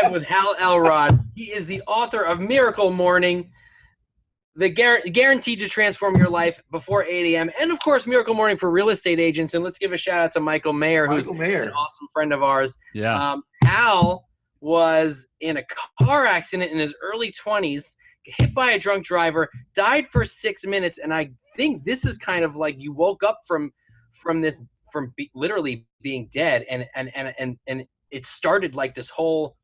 live with Hal Elrod. He is the author of Miracle Morning, guaranteed to transform your life before 8 a.m. And, of course, Miracle Morning for real estate agents. And let's give a shout-out to Michael Mayer, who's an awesome friend of ours. Yeah. Hal was in a car accident in his early 20s, hit by a drunk driver, died for 6 minutes, and I think this is kind of like you woke up from literally being dead, and it started like this whole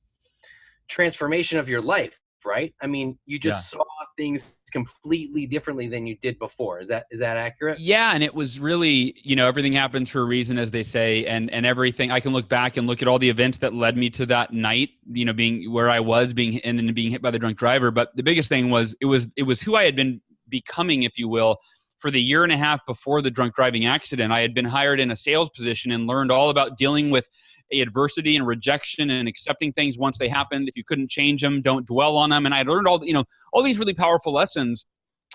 transformation of your life, right? I mean, you just saw things completely differently than you did before. Is that accurate? Yeah, and it was really, everything happens for a reason, as they say, and everything. I can look back and look at all the events that led me to that night, being where I was, and then being hit by the drunk driver. But the biggest thing was it was who I had been becoming, if you will, for the year and a half before the drunk driving accident. I had been hired in a sales position and learned all about dealing with adversity and rejection and accepting things once they happened. If you couldn't change them, don't dwell on them. And I learned all these really powerful lessons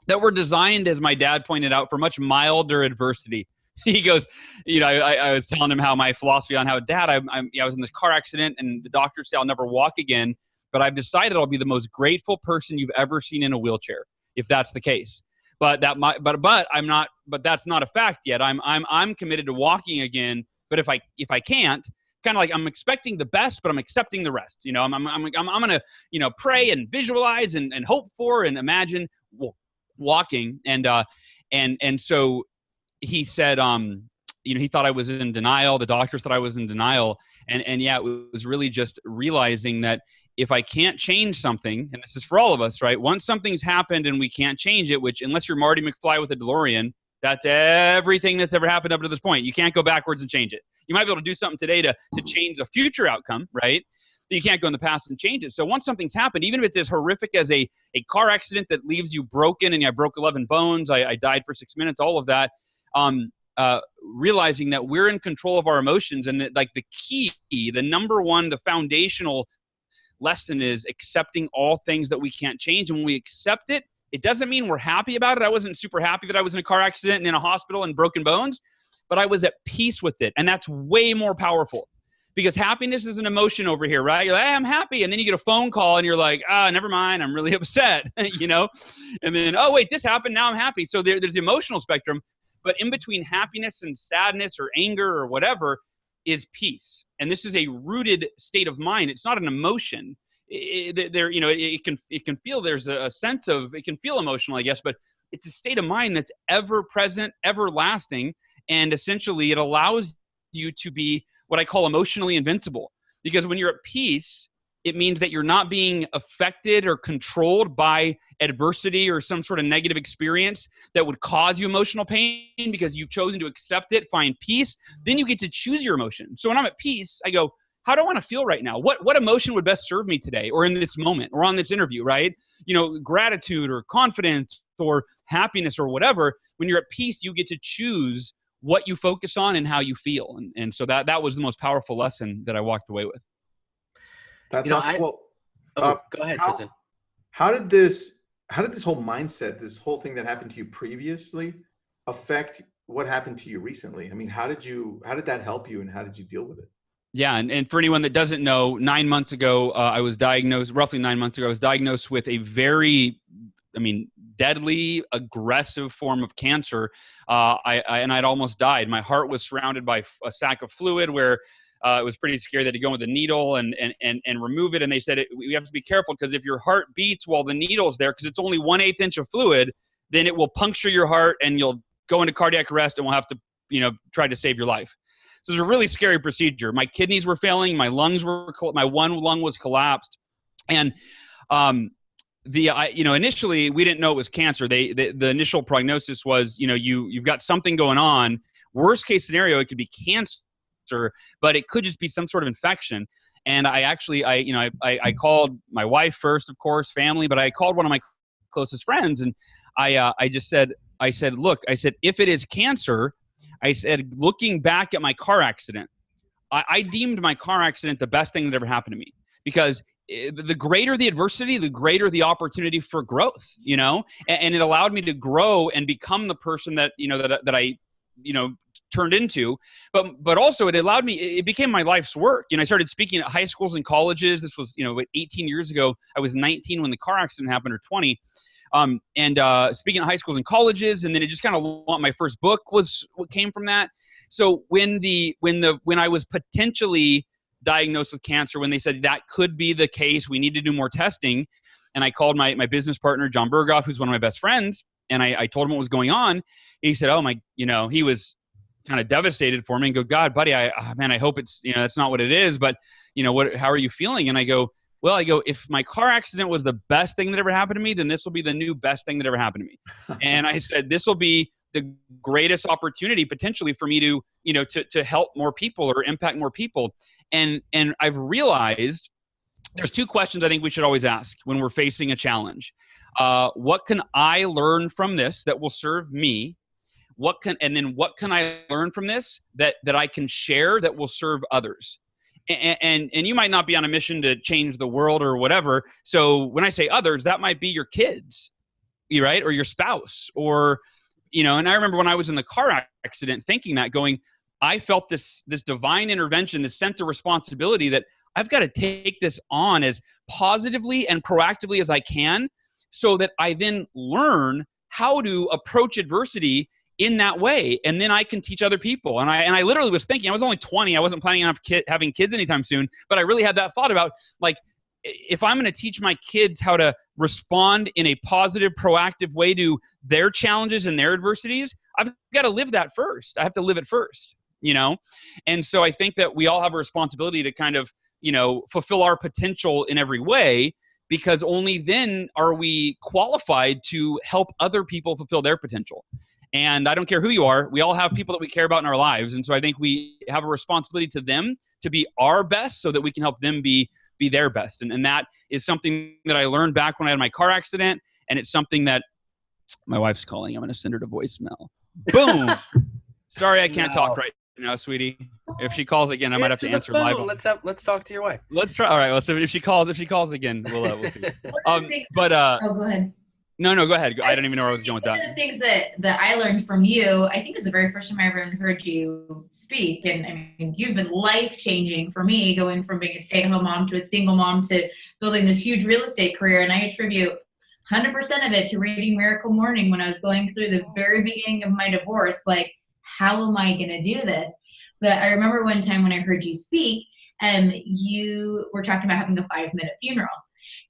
that were designed, as my dad pointed out, for much milder adversity. He goes, I was telling him how my philosophy on how, Dad, I was in this car accident and the doctor said I'll never walk again, but I've decided I'll be the most grateful person you've ever seen in a wheelchair, if that's the case. But that's not a fact yet. I'm committed to walking again. But if I can't, kind of like I'm expecting the best, but I'm accepting the rest. I'm gonna pray and visualize and hope for and imagine walking. And so he said, he thought I was in denial. The doctors thought I was in denial. And yeah, it was really just realizing that if I can't change something, and this is for all of us, right? Once something's happened and we can't change it, which unless you're Marty McFly with a DeLorean, that's everything that's ever happened up to this point. You can't go backwards and change it. You might be able to do something today to change a future outcome, right? But you can't go in the past and change it. So once something's happened, even if it's as horrific as a car accident that leaves you broken and I broke 11 bones, I died for 6 minutes, all of that, realizing that we're in control of our emotions, and that like the key, the number one, the foundational lesson is accepting all things that we can't change. And when we accept it, it doesn't mean we're happy about it. I wasn't super happy that I was in a car accident and in a hospital and broken bones, but I was at peace with it. And that's way more powerful, because happiness is an emotion over here, right? You're like, hey, I'm happy. And then you get a phone call and you're like, never mind, I'm really upset, And then, oh, wait, this happened, now I'm happy. So there's the emotional spectrum. But in between happiness and sadness or anger or whatever is peace. And this is a rooted state of mind. It's not an emotion. It can feel, there's a sense of, it can feel emotional, I guess, but it's a state of mind that's ever present, everlasting. And essentially it allows you to be what I call emotionally invincible, because when you're at peace, it means that you're not being affected or controlled by adversity or some sort of negative experience that would cause you emotional pain, because you've chosen to accept it, find peace. Then you get to choose your emotion. So when I'm at peace, I go, how do I want to feel right now? What emotion would best serve me today or in this moment or on this interview, right? Gratitude or confidence or happiness or whatever. When you're at peace, you get to choose what you focus on and how you feel. And so that was the most powerful lesson that I walked away with. That's awesome. Go ahead, Tristan. How did this whole mindset, this whole thing that happened to you previously, affect what happened to you recently? I mean, how did that help you, and how did you deal with it? Yeah, and for anyone that doesn't know, 9 months ago, I was diagnosed with a very, deadly, aggressive form of cancer. I'd almost died. My heart was surrounded by a sack of fluid where it was pretty scary. They had to go with a needle and remove it. And they said, we have to be careful, because if your heart beats while the needle's there, because it's only 1/8 inch of fluid, then it will puncture your heart and you'll go into cardiac arrest and we'll have to, try to save your life. So it's a really scary procedure. My kidneys were failing. My one lung was collapsed. And, initially we didn't know it was cancer. The initial prognosis was, you've got something going on. Worst case scenario, it could be cancer, but it could just be some sort of infection. And I called my wife first, of course, family, but I called one of my closest friends, and I said, look, if it is cancer, I said, looking back at my car accident, I deemed my car accident the best thing that ever happened to me, because the greater the adversity, the greater the opportunity for growth, and it allowed me to grow and become the person that, that I turned into, but also it allowed me, it became my life's work. I started speaking at high schools and colleges. This was, 18 years ago. I was 19 when the car accident happened, or 20. Speaking at high schools and colleges, and then it just kind of, my first book was what came from that. So when I was potentially diagnosed with cancer, when they said that could be the case, we need to do more testing. And I called my business partner, John Berghoff, who's one of my best friends. And I told him what was going on. He said, oh my, he was kind of devastated for me, and go, God, buddy, I hope it's, that's not what it is, but how are you feeling? And I go, if my car accident was the best thing that ever happened to me, then this will be the new best thing that ever happened to me. And I said, this will be the greatest opportunity potentially for me to, to help more people or impact more people. And I've realized there's two questions I think we should always ask when we're facing a challenge. What can I learn from this that will serve me? What can I learn from this that I can share that will serve others? And you might not be on a mission to change the world or whatever. So when I say others, that might be your kids, right? Or your spouse, or, and I remember when I was in the car accident thinking that, going, I felt this divine intervention, this sense of responsibility that I've got to take this on as positively and proactively as I can, so that I then learn how to approach adversity in that way. And then I can teach other people. And I literally was thinking, I was only 20. I wasn't planning on having kids anytime soon, but I really had that thought about, like, if I'm going to teach my kids how to respond in a positive, proactive way to their challenges and their adversities, I've got to live that first. I have to live it first, And so I think that we all have a responsibility to kind of, fulfill our potential in every way, because only then are we qualified to help other people fulfill their potential. And I don't care who you are, we all have people that we care about in our lives. And so I think we have a responsibility to them to be our best so that we can help them be their best. And that is something that I learned back when I had my car accident. And it's something that my wife's calling. I'm going to send her to voicemail. Boom. Sorry, I can't talk right now, sweetie. If she calls again, I might have to answer live. Let's talk to your wife. Let's try. All right. Well, so if she calls again, we'll see. Oh, go ahead. No, go ahead. I don't even know where I was going with that. One of the things that I learned from you, I think, is the very first time I ever heard you speak. And I mean, you've been life-changing for me, going from being a stay-at-home mom to a single mom to building this huge real estate career. And I attribute 100% of it to reading Miracle Morning when I was going through the very beginning of my divorce. Like, how am I going to do this? But I remember one time when I heard you speak, you were talking about having a 5-minute funeral.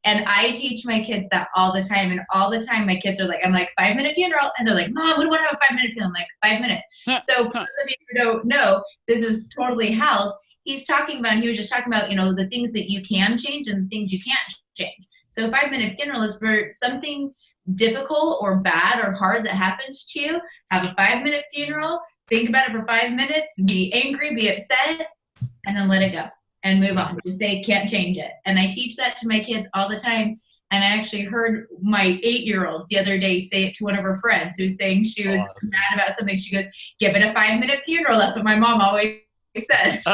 And I teach my kids that all the time. And all the time my kids are like, I'm like, 5-minute funeral. And they're like, Mom, we want to have a 5-minute funeral. I'm like, 5 minutes. So for those of you who don't know, this is totally Hal's. He was just talking about, the things that you can change and the things you can't change. So a 5-minute funeral is for something difficult or bad or hard that happens to you. Have a 5-minute funeral. Think about it for 5 minutes. Be angry, be upset, and then let it go. And move on. Just say, can't change it. And I teach that to my kids all the time. And I actually heard my 8-year-old the other day say it to one of her friends who's saying she was mad about something. She goes, give it a 5-minute funeral. That's what my mom always says.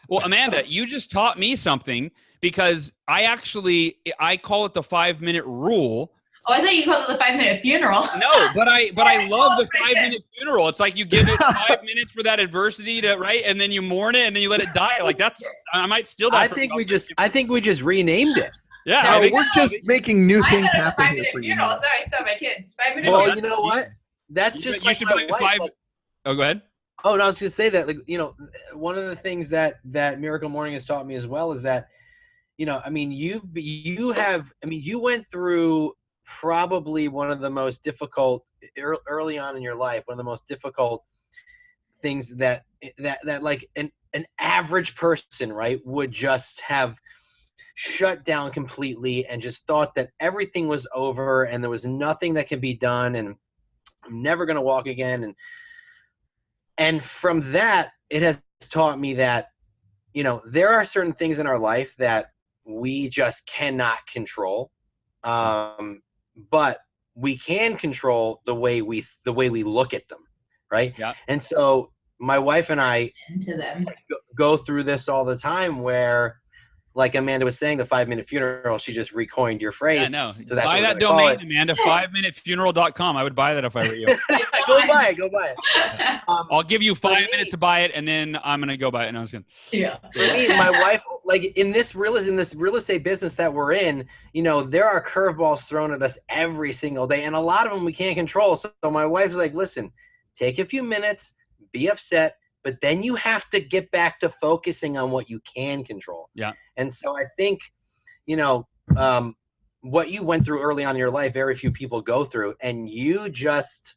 Well, Amanda, you just taught me something, because I call it the 5-minute rule. Oh, I thought you called it the 5-minute funeral. No, but I love the 5-minute funeral. It's like you give it 5 minutes for that adversity right? And then you mourn it and then you let it die. Like I might steal that. I think we just renamed it. Yeah. No, we're just making new things happen here for you. Sorry, I saw my kids. 5-minute Well, funeral. you know what? That's just like my wife. Oh, go ahead. Oh, no, I was going to say that, one of the things that Miracle Morning has taught me as well is that, you went through probably one of the most difficult early on in your life, one of the most difficult things that like an average person, right, would just have shut down completely and just thought that everything was over and there was nothing that can be done and I'm never going to walk again. And from that, it has taught me that, there are certain things in our life that we just cannot control. But we can control the way we look at them, right? Yeah. And so my wife and I to them. go through this all the time, where, like Amanda was saying, the 5-minute funeral, she just recoined your phrase. Yeah, no. So that's buy what that we're gonna call domain, it. Amanda, 5minutefuneral.com. I would buy that if I were you. Go buy it. I'll give you For 5 me- minutes to buy it, and then I'm going to go buy it. No, I was going Yeah. For me, my wife, like in this real estate business that we're in, you know, there are curveballs thrown at us every single day, and a lot of them we can't control. So my wife's like, listen, take a few minutes, be upset, but then you have to get back to focusing on what you can control. Yeah. And so I think, you know, what you went through early on in your life, very few people go through, and you just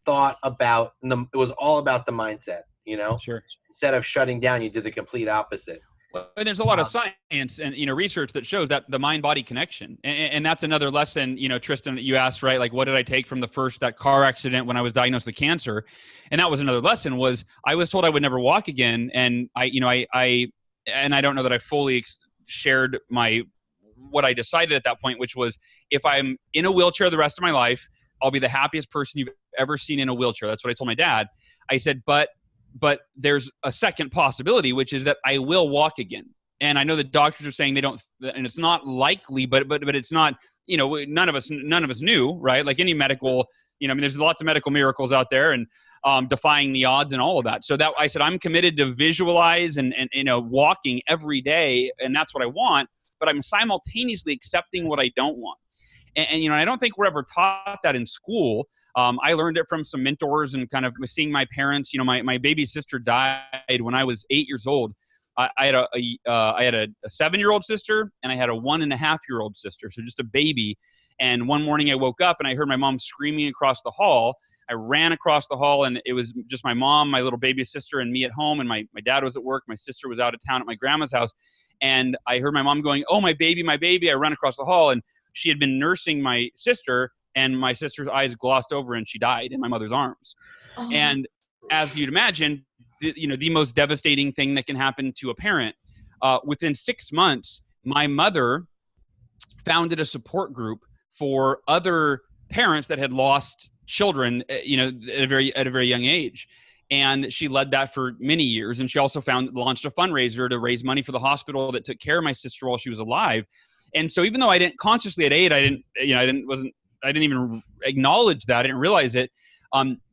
thought about it was all about the mindset, you know. Sure. Instead of shutting down, you did the complete opposite. Well, and there's a lot of science and, you know, research that shows that the mind-body connection, and that's another lesson, you know, Tristan, you asked, right? Like, what did I take from that car accident when I was diagnosed with cancer? And that was another lesson. Was I was told I would never walk again, and I don't know that I fully shared what I decided at that point, which was if I'm in a wheelchair the rest of my life, I'll be the happiest person you've ever seen in a wheelchair. That's what I told my dad. I said, but there's a second possibility, which is that I will walk again. And I know the doctors are saying they don't, and it's not likely, but it's not, you know, none of us knew, right? Like any medical, you know, I mean, there's lots of medical miracles out there and defying the odds and all of that. So that I said, I'm committed to visualize and, you know, walking every day. And that's what I want, but I'm simultaneously accepting what I don't want. And, you know, I don't think we're ever taught that in school. I learned it from some mentors and kind of seeing my parents. You know, my baby sister died when I was 8 years old. I had a 7-year-old sister and I had a 1.5-year-old sister. So just a baby. And one morning I woke up and I heard my mom screaming across the hall. I ran across the hall and it was just my mom, my little baby sister, and me at home. And my dad was at work. My sister was out of town at my grandma's house. And I heard my mom going, "Oh, my baby, my baby." I ran across the hall and she had been nursing my sister, and my sister's eyes glossed over and she died in my mother's arms. Oh. And as you'd imagine, the most devastating thing that can happen to a parent, within 6 months, my mother founded a support group for other parents that had lost children, you know, at a very young age. And she led that for many years. And she also launched a fundraiser to raise money for the hospital that took care of my sister while she was alive. And so even though I didn't consciously at 8, I didn't even acknowledge that. I didn't realize it.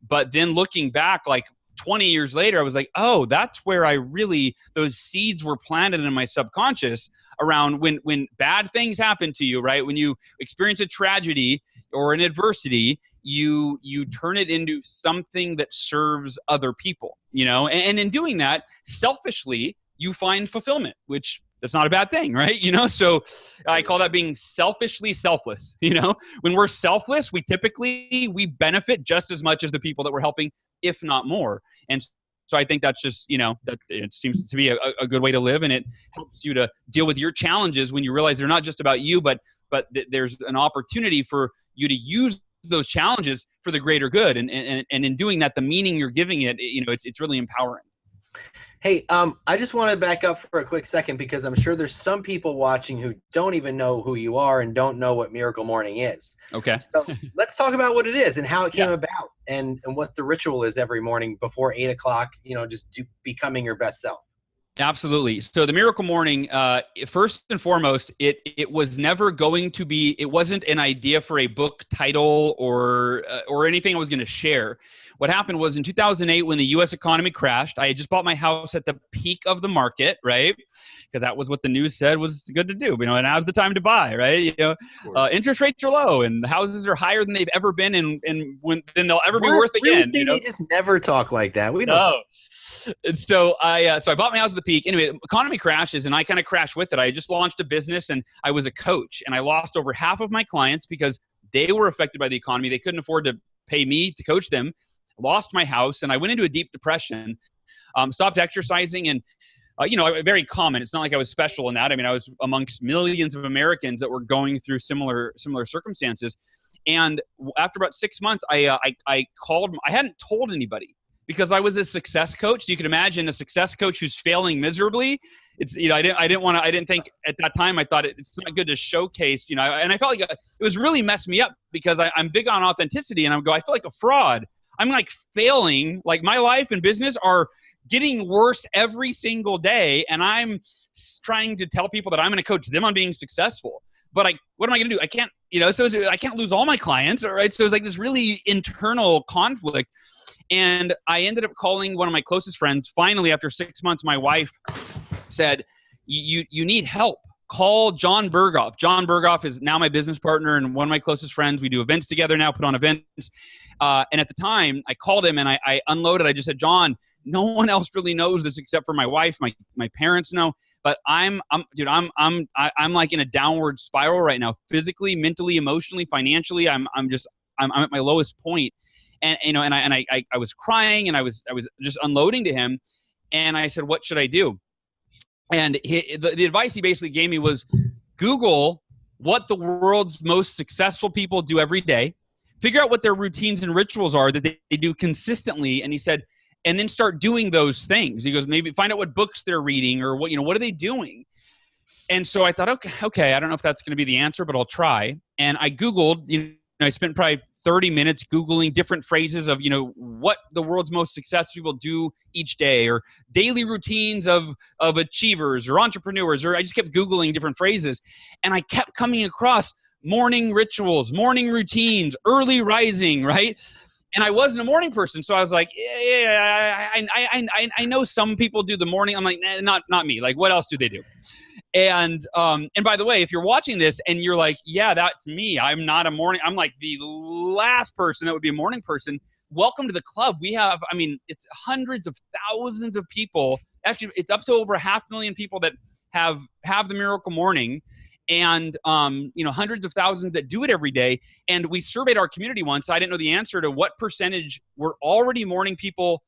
But then looking back, like 20 years later, I was like, oh, that's where those seeds were planted in my subconscious around when bad things happen to you, right? When you experience a tragedy or an adversity, you turn it into something that serves other people, you know? And in doing that, selfishly, you find fulfillment, which that's not a bad thing, right? You know, so I call that being selfishly selfless. You know, when we're selfless, we benefit just as much as the people that we're helping, if not more. And so I think that's just, you know, that it seems to be a good way to live, and it helps you to deal with your challenges when you realize they're not just about you, but there's an opportunity for you to use those challenges for the greater good. And in doing that, the meaning you're giving it, you know, it's really empowering. Hey, I just want to back up for a quick second because I'm sure there's some people watching who don't even know who you are and don't know what Miracle Morning is. Okay. So let's talk about what it is and how it came about and what the ritual is every morning before 8 o'clock, you know, just becoming your best self. Absolutely. So the Miracle Morning, first and foremost, it was never going to be, it wasn't an idea for a book title or anything I was going to share. What happened was in 2008, when the U.S. economy crashed, I had just bought my house at the peak of the market, right? Because that was what the news said was good to do. You know, and now's the time to buy, right? You know, interest rates are low and houses are higher than they've ever been, and then they'll ever be worth again. You know? They just never talk like that. We don't. No. And so I bought my house at the peak. Anyway, economy crashes and I kind of crashed with it. I just launched a business and I was a coach, and I lost over half of my clients because they were affected by the economy. They couldn't afford to pay me to coach them. Lost my house and I went into a deep depression, stopped exercising, and you know, very common. It's not like I was special in that. I mean, I was amongst millions of Americans that were going through similar circumstances. And after about 6 months, I called. I hadn't told anybody because I was a success coach. So you can imagine a success coach who's failing miserably. It's, you know, I didn't think at that time, I thought it's not good to showcase, you know, and I felt like it was really messed me up because I'm big on authenticity, and I feel like a fraud. I'm like failing. Like my life and business are getting worse every single day. And I'm trying to tell people that I'm going to coach them on being successful. But what am I going to do? I can't, so I can't lose all my clients. All right. So it's like this really internal conflict. And I ended up calling one of my closest friends. Finally, after 6 months, my wife said, you need help. Call John Berghoff. John Berghoff is now my business partner and one of my closest friends. We do events together now, put on events. And at the time, I called him and I unloaded. I just said, John, no one else really knows this except for my wife. My parents know, but I'm like in a downward spiral right now, physically, mentally, emotionally, financially. I'm at my lowest point. And I was crying and I was just unloading to him. And I said, what should I do? And the advice he basically gave me was Google what the world's most successful people do every day, figure out what their routines and rituals are that they do consistently. And he said, and then start doing those things. He goes, maybe find out what books they're reading or what are they doing? And so I thought, okay, I don't know if that's going to be the answer, but I'll try. And I Googled, I spent probably 30 minutes Googling different phrases of, what the world's most successful people do each day, or daily routines of achievers or entrepreneurs, or I just kept Googling different phrases. And I kept coming across morning rituals, morning routines, early rising, right? And I wasn't a morning person. So I was like, yeah, I know some people do the morning. I'm like, nah, not me. Like, what else do they do? And by the way, if you're watching this and you're like, yeah, that's me. I'm not a morning. I'm like the last person that would be a morning person. Welcome to the club. We have, it's hundreds of thousands of people. Actually, it's up to over 500,000 people that have the Miracle Morning, and hundreds of thousands that do it every day. And we surveyed our community once. I didn't know the answer to what percentage were already morning people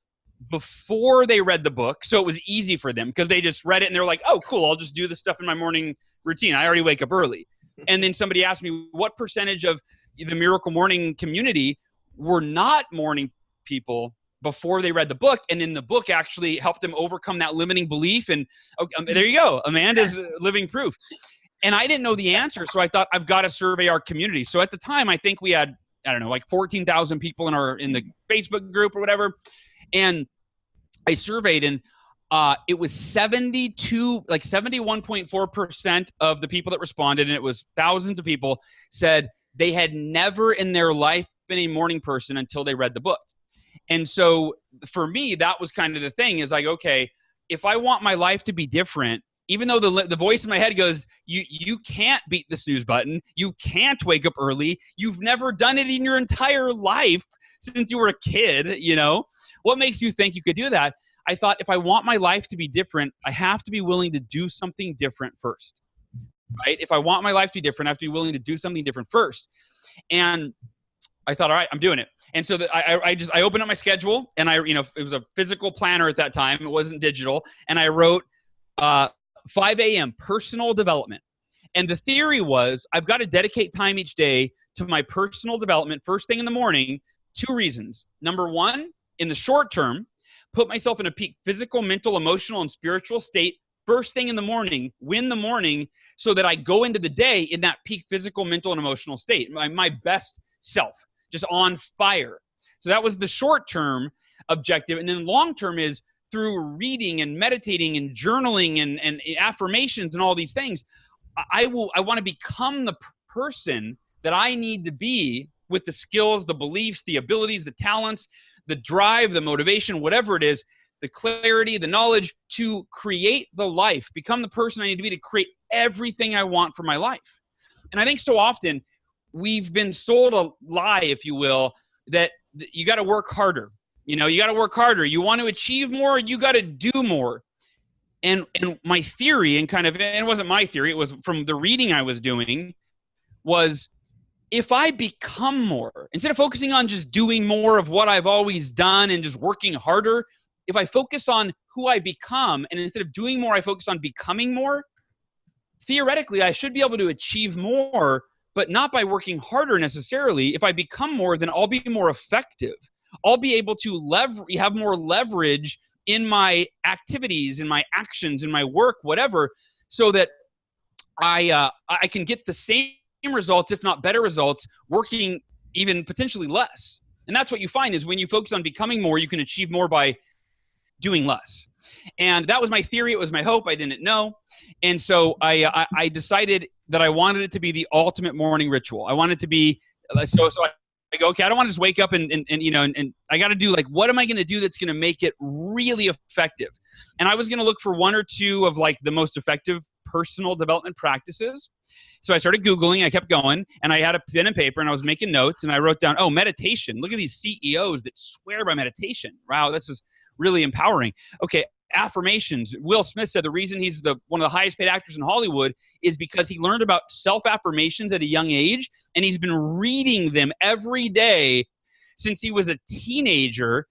before they read the book. So it was easy for them because they just read it and they're like, oh, cool, I'll just do the stuff in my morning routine. I already wake up early. And then somebody asked me what percentage of the Miracle Morning community were not morning people before they read the book. And then the book actually helped them overcome that limiting belief. And there you go. Amanda's living proof. And I didn't know the answer. So I thought, I've got to survey our community. So at the time, I think we had, like 14,000 people in the Facebook group or whatever. And I surveyed, and it was 71.4% of the people that responded, and it was thousands of people, said they had never in their life been a morning person until they read the book. And so for me, that was kind of the thing, is like, okay, if I want my life to be different, even though the voice in my head goes, you can't beat the snooze button, you can't wake up early, you've never done it in your entire life since you were a kid, what makes you think you could do that? I thought, if I want my life to be different, I have to be willing to do something different first, right? If I want my life to be different, I have to be willing to do something different first. And I thought, all right, I'm doing it. And so I opened up my schedule, and it was a physical planner at that time. It wasn't digital. And I wrote 5 a.m. personal development. And the theory was, I've got to dedicate time each day to my personal development first thing in the morning. 2 reasons. Number one, in the short term, put myself in a peak physical, mental, emotional, and spiritual state first thing in the morning, win the morning, so that I go into the day in that peak physical, mental, and emotional state, my best self, just on fire. So that was the short-term objective. And then long-term is through reading and meditating and journaling and affirmations and all these things, I want to become the person that I need to be, with the skills, the beliefs, the abilities, the talents, the drive, the motivation, whatever it is, the clarity, the knowledge to create the life, become the person I need to be to create everything I want for my life. And I think so often we've been sold a lie, if you will, that you got to work harder. You got to work harder. You want to achieve more, you got to do more. And my theory, and it wasn't my theory, it was from the reading I was doing, was if I become more, instead of focusing on just doing more of what I've always done and just working harder, if I focus on who I become, and instead of doing more, I focus on becoming more, theoretically, I should be able to achieve more, but not by working harder necessarily. If I become more, then I'll be more effective. I'll be able to have more leverage in my activities, in my actions, in my work, whatever, so that I can get the same results, if not better results, working even potentially less. And that's what you find is when you focus on becoming more, you can achieve more by doing less. And that was my theory. It was my hope. I didn't know. And so I decided that I wanted it to be the ultimate morning ritual. I wanted to be, so I go, okay, I don't want to just wake up and I got to do like, what am I going to do that's going to make it really effective? And I was going to look for one or two of like the most effective personal development practices. So I started Googling, I kept going, and I had a pen and paper and I was making notes and I wrote down, oh, meditation. Look at these CEOs that swear by meditation. Wow, this is really empowering. Okay, affirmations. Will Smith said the reason he's one of the highest paid actors in Hollywood is because he learned about self-affirmations at a young age, and he's been reading them every day since he was a teenager.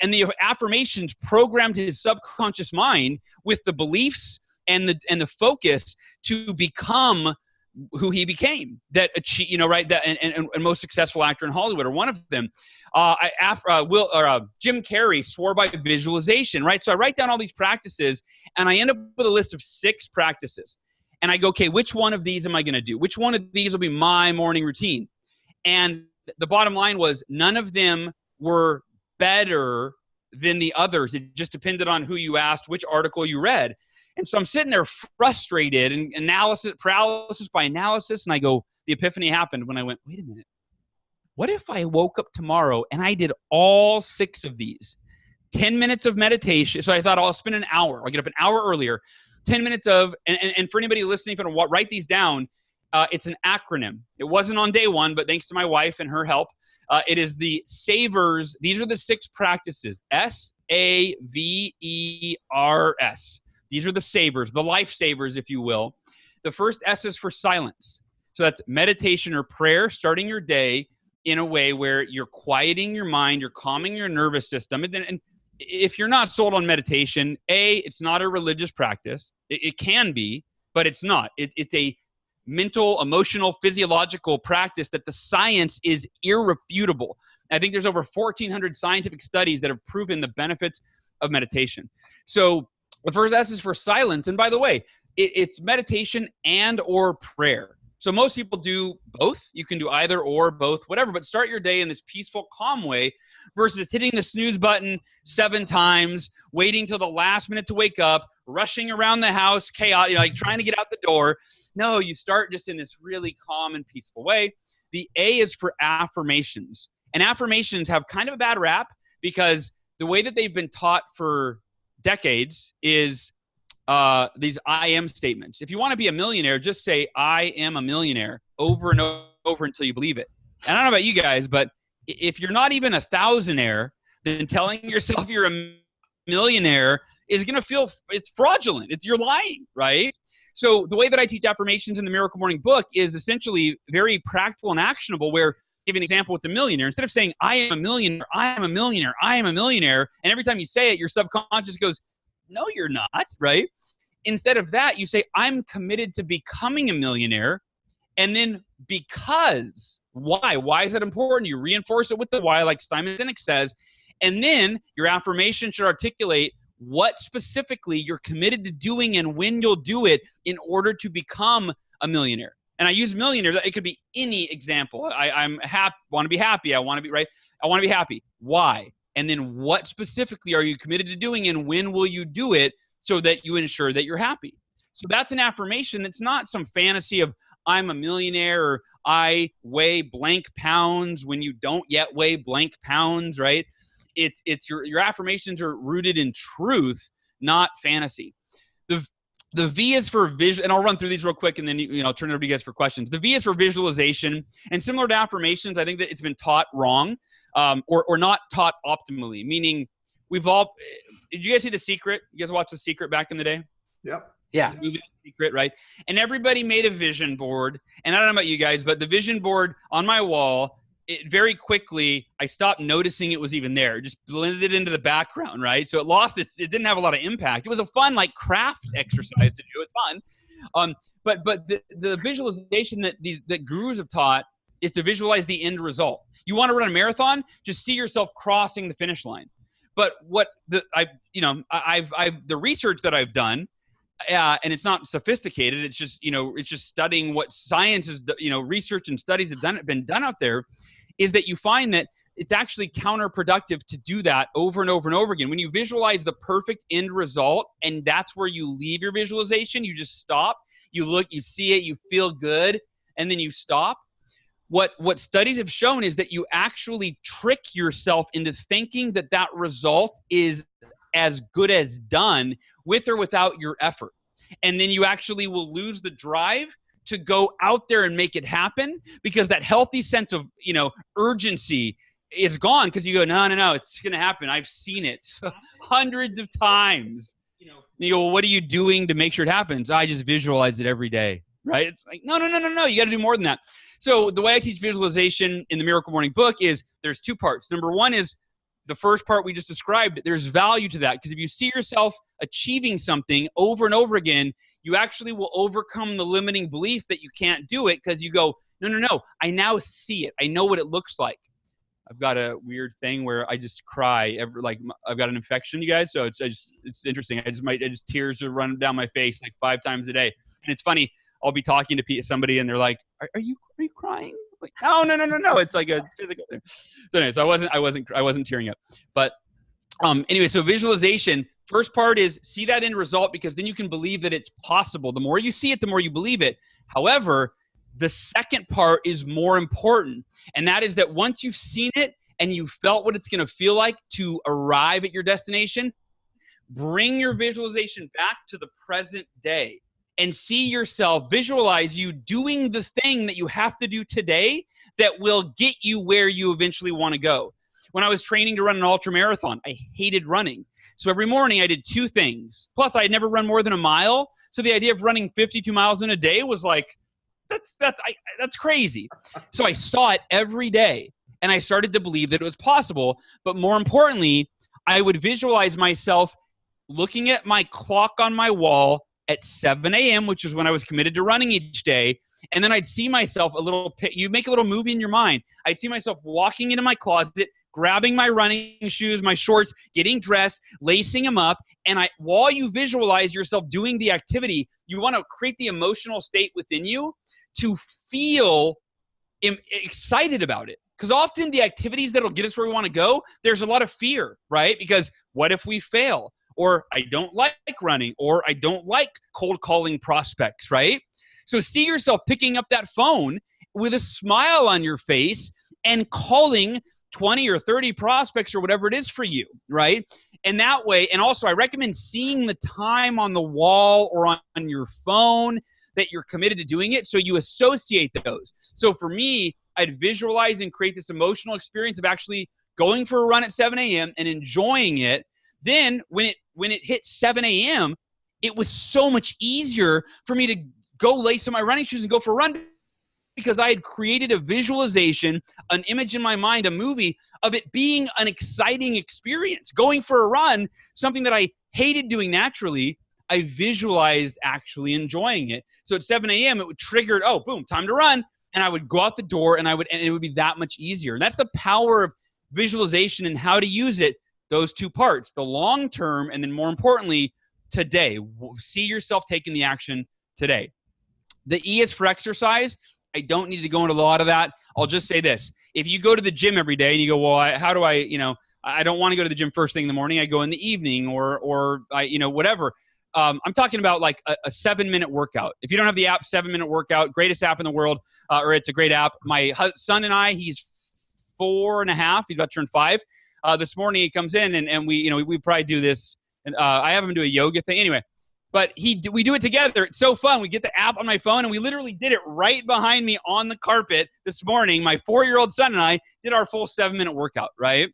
And the affirmations programmed his subconscious mind with the beliefs and the focus to become who he became, that achieve, right? That and most successful actor in Hollywood, or one of them. Jim Carrey swore by visualization, right? So I write down all these practices, and I end up with a list of 6 practices. And I go, okay, which one of these am I going to do? Which one of these will be my morning routine? And the bottom line was none of them were better than the others. It just depended on who you asked, which article you read. And so I'm sitting there frustrated and paralysis by analysis. And I go, the epiphany happened when I went, wait a minute. What if I woke up tomorrow and I did all 6 of these? 10 minutes of meditation. So I thought I'll spend an hour. I'll get up an hour earlier. 10 minutes of, and for anybody listening, if you want to write these down, it's an acronym. It wasn't on day one, but thanks to my wife and her help, it is the SAVERS. These are the 6 practices. SAVERS. These are the savers, the lifesavers, if you will. The first S is for silence. So that's meditation or prayer, starting your day in a way where you're quieting your mind, you're calming your nervous system. And if you're not sold on meditation, it's not a religious practice. It can be, but it's not. It's a mental, emotional, physiological practice that the science is irrefutable. I think there's over 1,400 scientific studies that have proven the benefits of meditation. So the first S is for silence. And by the way, it's meditation and or prayer. So most people do both. You can do either or, both, whatever, but start your day in this peaceful, calm way versus hitting the snooze button 7 times, waiting till the last minute to wake up, rushing around the house, chaos, like trying to get out the door. No, you start just in this really calm and peaceful way. The A is for affirmations. And affirmations have kind of a bad rap because the way that they've been taught for decades is these I am statements. If you want to be a millionaire, just say I am a millionaire over and over until you believe it. And I don't know about you guys, but if you're not even a thousandaire, then telling yourself you're a millionaire is going to feel it's fraudulent. You're lying, right? So the way that I teach affirmations in the Miracle Morning book is essentially very practical and actionable, where give an example with the millionaire. Instead of saying, I am a millionaire, I am a millionaire, I am a millionaire, and every time you say it, your subconscious goes, no, you're not, right? Instead of that, you say, I'm committed to becoming a millionaire. And then because, why? Why is that important? You reinforce it with the why, like Simon Sinek says. And then your affirmation should articulate what specifically you're committed to doing and when you'll do it in order to become a millionaire. And I use millionaire. It could be any example. I'm happy, want to be happy. I want to be right. I want to be happy. Why? And then what specifically are you committed to doing and when will you do it so that you ensure that you're happy? So that's an affirmation. That's not some fantasy of I'm a millionaire or I weigh blank pounds when you don't yet weigh blank pounds, right? It's your affirmations are rooted in truth, not fantasy. The V is for vision, and I'll run through these real quick and then turn it over to you guys for questions. The V is for visualization, and similar to affirmations, I think that it's been taught wrong, or not taught optimally. Meaning, we've all. Did you guys see The Secret? You guys watch The Secret back in the day? Yep. Yeah. The movie The Secret, right? And everybody made a vision board, and I don't know about you guys, but the vision board on my wall, it very quickly, I stopped noticing it was even there. It just blended into the background, right? So it lost its, it didn't have a lot of impact. It was a fun, like, craft exercise to do. It's fun. But the visualization that gurus have taught is to visualize the end result. You want to run a marathon? Just see yourself crossing the finish line. But what the research that I've done, and it's not sophisticated. It's just studying what science is, research and studies have been done out there, is that you find that it's actually counterproductive to do that over and over and over again. When you visualize the perfect end result, and that's where you leave your visualization, you just stop, you look, you see it, you feel good, and then you stop. What studies have shown is that you actually trick yourself into thinking that that result is as good as done with or without your effort. And then you actually will lose the drive to go out there and make it happen, because that healthy sense of, urgency is gone, because you go, no, it's going to happen. I've seen it hundreds of times. You go, well, what are you doing to make sure it happens? I just visualize it every day, right? It's like, no. You got to do more than that. So the way I teach visualization in the Miracle Morning book is there's two parts. Number one is the first part we just described. There's value to that, because if you see yourself achieving something over and over again, you actually will overcome the limiting belief that you can't do it, because you go, no, I now see it. I know what it looks like. I've got a weird thing where I just cry I've got an infection, you guys. So it's interesting. Tears are running down my face like 5 times a day. And it's funny. I'll be talking to somebody and they're like, are you crying? Like, no. It's like a physical thing. So anyway, I wasn't tearing up. But anyway, so visualization, first part is see that end result, because then you can believe that it's possible. The more you see it, the more you believe it. However, the second part is more important. And that is that once you've seen it and you felt what it's going to feel like to arrive at your destination, bring your visualization back to the present day and see yourself, visualize you doing the thing that you have to do today that will get you where you eventually want to go. When I was training to run an ultra marathon, I hated running. So every morning I did 2 things. Plus I had never run more than a mile. So the idea of running 52 miles in a day was like, that's crazy. So I saw it every day and I started to believe that it was possible. But more importantly, I would visualize myself looking at my clock on my wall at 7 a.m., which is when I was committed to running each day. And then I'd see myself you make a little movie in your mind. I'd see myself walking into my closet, grabbing my running shoes, my shorts, getting dressed, lacing them up. And while you visualize yourself doing the activity, you want to create the emotional state within you to feel excited about it. Because often the activities that'll get us where we want to go, there's a lot of fear, right? Because what if we fail? Or I don't like running, or I don't like cold calling prospects, right? So see yourself picking up that phone with a smile on your face and calling 20 or 30 prospects or whatever it is for you, right? And that way, and also I recommend seeing the time on the wall or on your phone that you're committed to doing it, so you associate those. So for me, I'd visualize and create this emotional experience of actually going for a run at 7 a.m. and enjoying it. Then when it hit 7 a.m., it was so much easier for me to go lace on my running shoes and go for a run, because I had created a visualization, an image in my mind, a movie of it being an exciting experience. Going for a run, something that I hated doing naturally, I visualized actually enjoying it. So at 7 a.m., it would trigger, oh, boom, time to run. And I would go out the door and it would be that much easier. And that's the power of visualization and how to use it. Those 2 parts, the long term, and then more importantly, today. See yourself taking the action today. The E is for exercise. I don't need to go into a lot of that. I'll just say this. If you go to the gym every day and you go, well, how do I, I don't want to go to the gym first thing in the morning. I go in the evening or I, whatever. I'm talking about like a 7-minute workout. If you don't have the app, 7-minute workout, greatest app in the world, or it's a great app. My son and I, he's 4.5. He's about to turn 5. This morning he comes in and we probably do this. And I have him do a yoga thing anyway. But we do it together. It's so fun. We get the app on my phone, and we literally did it right behind me on the carpet this morning. My 4-year-old son and I did our full 7-minute workout, right?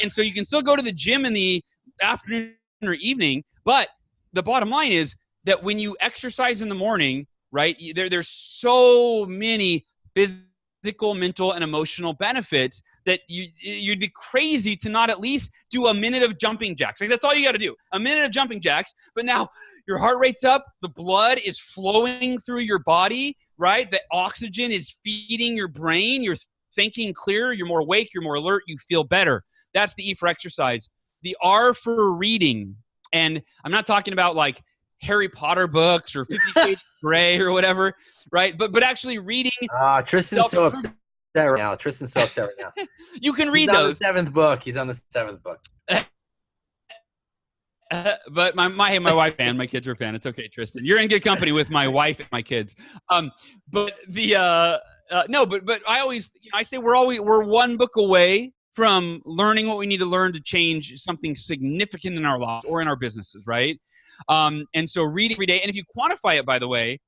And so you can still go to the gym in the afternoon or evening, but the bottom line is that when you exercise in the morning, right, there's so many physical, mental, and emotional benefits that you'd be crazy to not at least do a minute of jumping jacks. Like, that's all you got to do, a minute of jumping jacks. But now your heart rate's up, the blood is flowing through your body, right? The oxygen is feeding your brain. You're thinking clearer. You're more awake. You're more alert. You feel better. That's the E for exercise. The R for reading. And I'm not talking about like Harry Potter books or 50 Shades of Grey or whatever, right? But actually reading. Tristan's so upset upset right now. Tristan's so upset right now. You can read He's on the those. seventh book. He's on the seventh book. But my wife and my kids are a fan. It's okay, Tristan. You're in good company with my wife and my kids. But the no, but I always, I say we're one book away from learning what we need to learn to change something significant in our lives or in our businesses, right? And so read every day. And if you quantify it, by the way,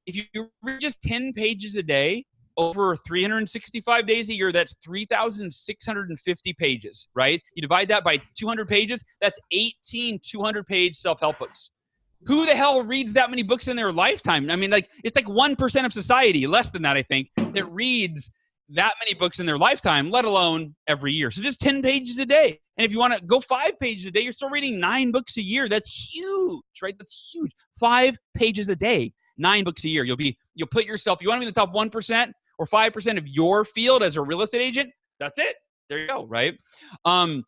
if you read just 10 pages a day over 365 days a year, that's 3,650 pages, right? You divide that by 200 pages, that's 18 200-page self-help books. Who the hell reads that many books in their lifetime? I mean, like, it's like 1% of society, less than that, I think, that reads that many books in their lifetime, let alone every year. So just 10 pages a day. And if you want to go 5 pages a day, you're still reading 9 books a year. That's huge, right? That's huge. 5 pages a day, 9 books a year. You'll put yourself, you want to be in the top 1% or 5% of your field as a real estate agent? That's it. There you go, right? Then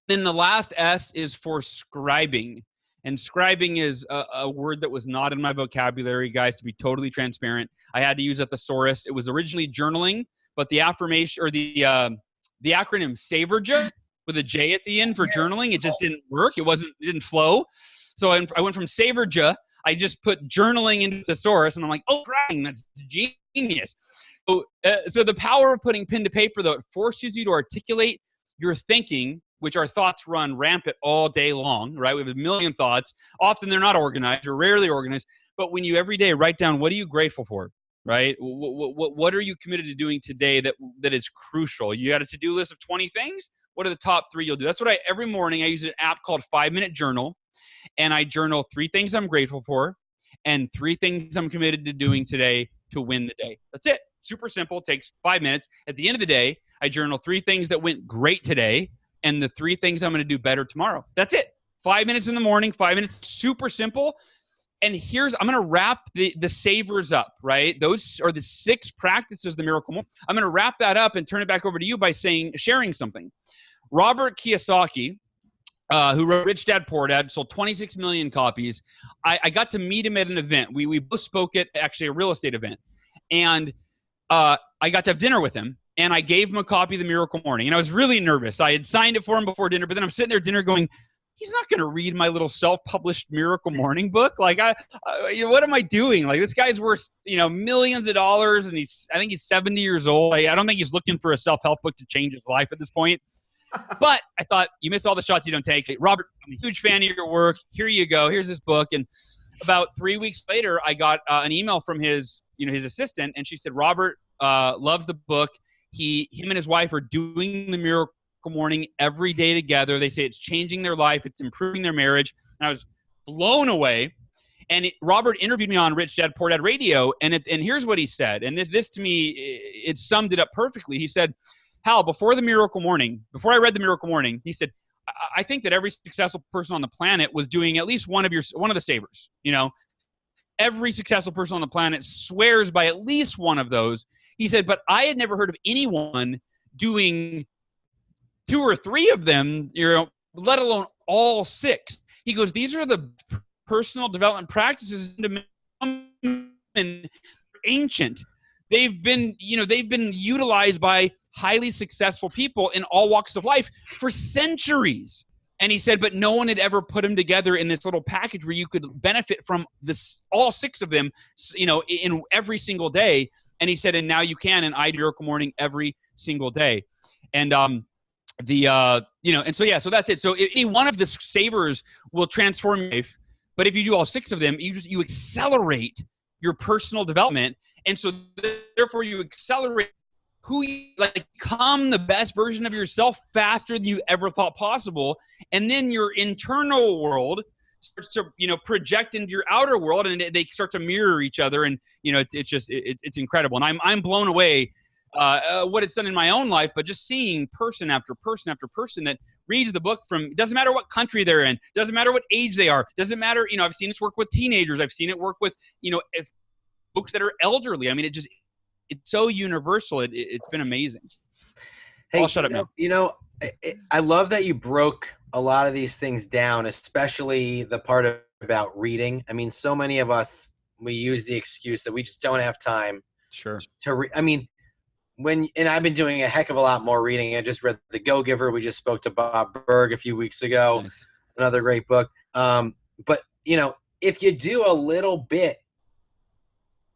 the last S is for scribing. And scribing is a word that was not in my vocabulary, guys, to be totally transparent. I had to use a thesaurus. It was originally journaling, but the affirmation or the acronym SAVERJA with a J at the end for journaling, it just didn't work. It didn't flow. So I went from SAVERJA. I just put journaling into thesaurus, and I'm like, oh, that's genius. So the power of putting pen to paper, though, it forces you to articulate your thinking, which our thoughts run rampant all day long, right? We have a million thoughts. Often they're not organized or rarely organized. But when you every day write down, what are you grateful for, right? What are you committed to doing today that is crucial? You got a to-do list of 20 things? What are the top 3 you'll do? That's what every morning I use an app called 5-Minute Journal. And I journal 3 things I'm grateful for and 3 things I'm committed to doing today to win the day. That's it. Super simple. Takes 5 minutes. At the end of the day, I journal 3 things that went great today and the 3 things I'm going to do better tomorrow. That's it. 5 minutes in the morning, 5 minutes. Super simple. And I'm going to wrap the savers up, right? Those are the 6 practices of the Miracle Morning. I'm going to wrap that up and turn it back over to you by sharing something. Robert Kiyosaki, who wrote Rich Dad Poor Dad, sold 26 million copies. I got to meet him at an event. We both spoke at actually a real estate event. And I got to have dinner with him. And I gave him a copy of The Miracle Morning. And I was really nervous. I had signed it for him before dinner. But then I'm sitting there at dinner going, he's not going to read my little self-published Miracle Morning book. Like, what am I doing? Like, this guy's worth, millions of dollars. And I think he's 70 years old. I don't think he's looking for a self-help book to change his life at this point. But I thought, you miss all the shots you don't take. Robert, I'm a huge fan of your work. Here you go. Here's this book. And about 3 weeks later, I got an email from his assistant. And she said, Robert loves the book. Him and his wife are doing the Miracle Morning every day together. They say it's changing their life. It's improving their marriage. And I was blown away. And Robert interviewed me on Rich Dad Poor Dad Radio. And here's what he said. And this to me, it summed it up perfectly. He said, Hal, before I read the Miracle Morning, he said, I think that every successful person on the planet was doing at least one of the savers. Every successful person on the planet swears by at least one of those. He said, but I had never heard of anyone doing 2 or 3 of them, let alone all 6. He goes, these are the personal development practices and ancient. They've been utilized by highly successful people in all walks of life for centuries. And he said, but no one had ever put them together in this little package where you could benefit from all 6 of them, in every single day. And he said, and now you can, and I do Miracle Morning every single day. And and so that's it. So any one of the savers will transform your life, but if you do all 6 of them, you accelerate your personal development. And so therefore you accelerate become the best version of yourself faster than you ever thought possible. And then your internal world starts to, project into your outer world, and they start to mirror each other. And, it's incredible. And I'm blown away what it's done in my own life, but just seeing person after person after person that reads the book it doesn't matter what country they're in, doesn't matter what age they are, doesn't matter, I've seen this work with teenagers. I've seen it work with, folks that are elderly. I mean, it's so universal. It's been amazing. Hey, I'll shut up now. I love that you broke a lot of these things down, especially the part about reading. I mean, so many of us, we use the excuse that we just don't have time. Sure. I mean, and I've been doing a heck of a lot more reading. I just read The Go-Giver. We just spoke to Bob Berg a few weeks ago. Nice. Another great book. But if you do a little bit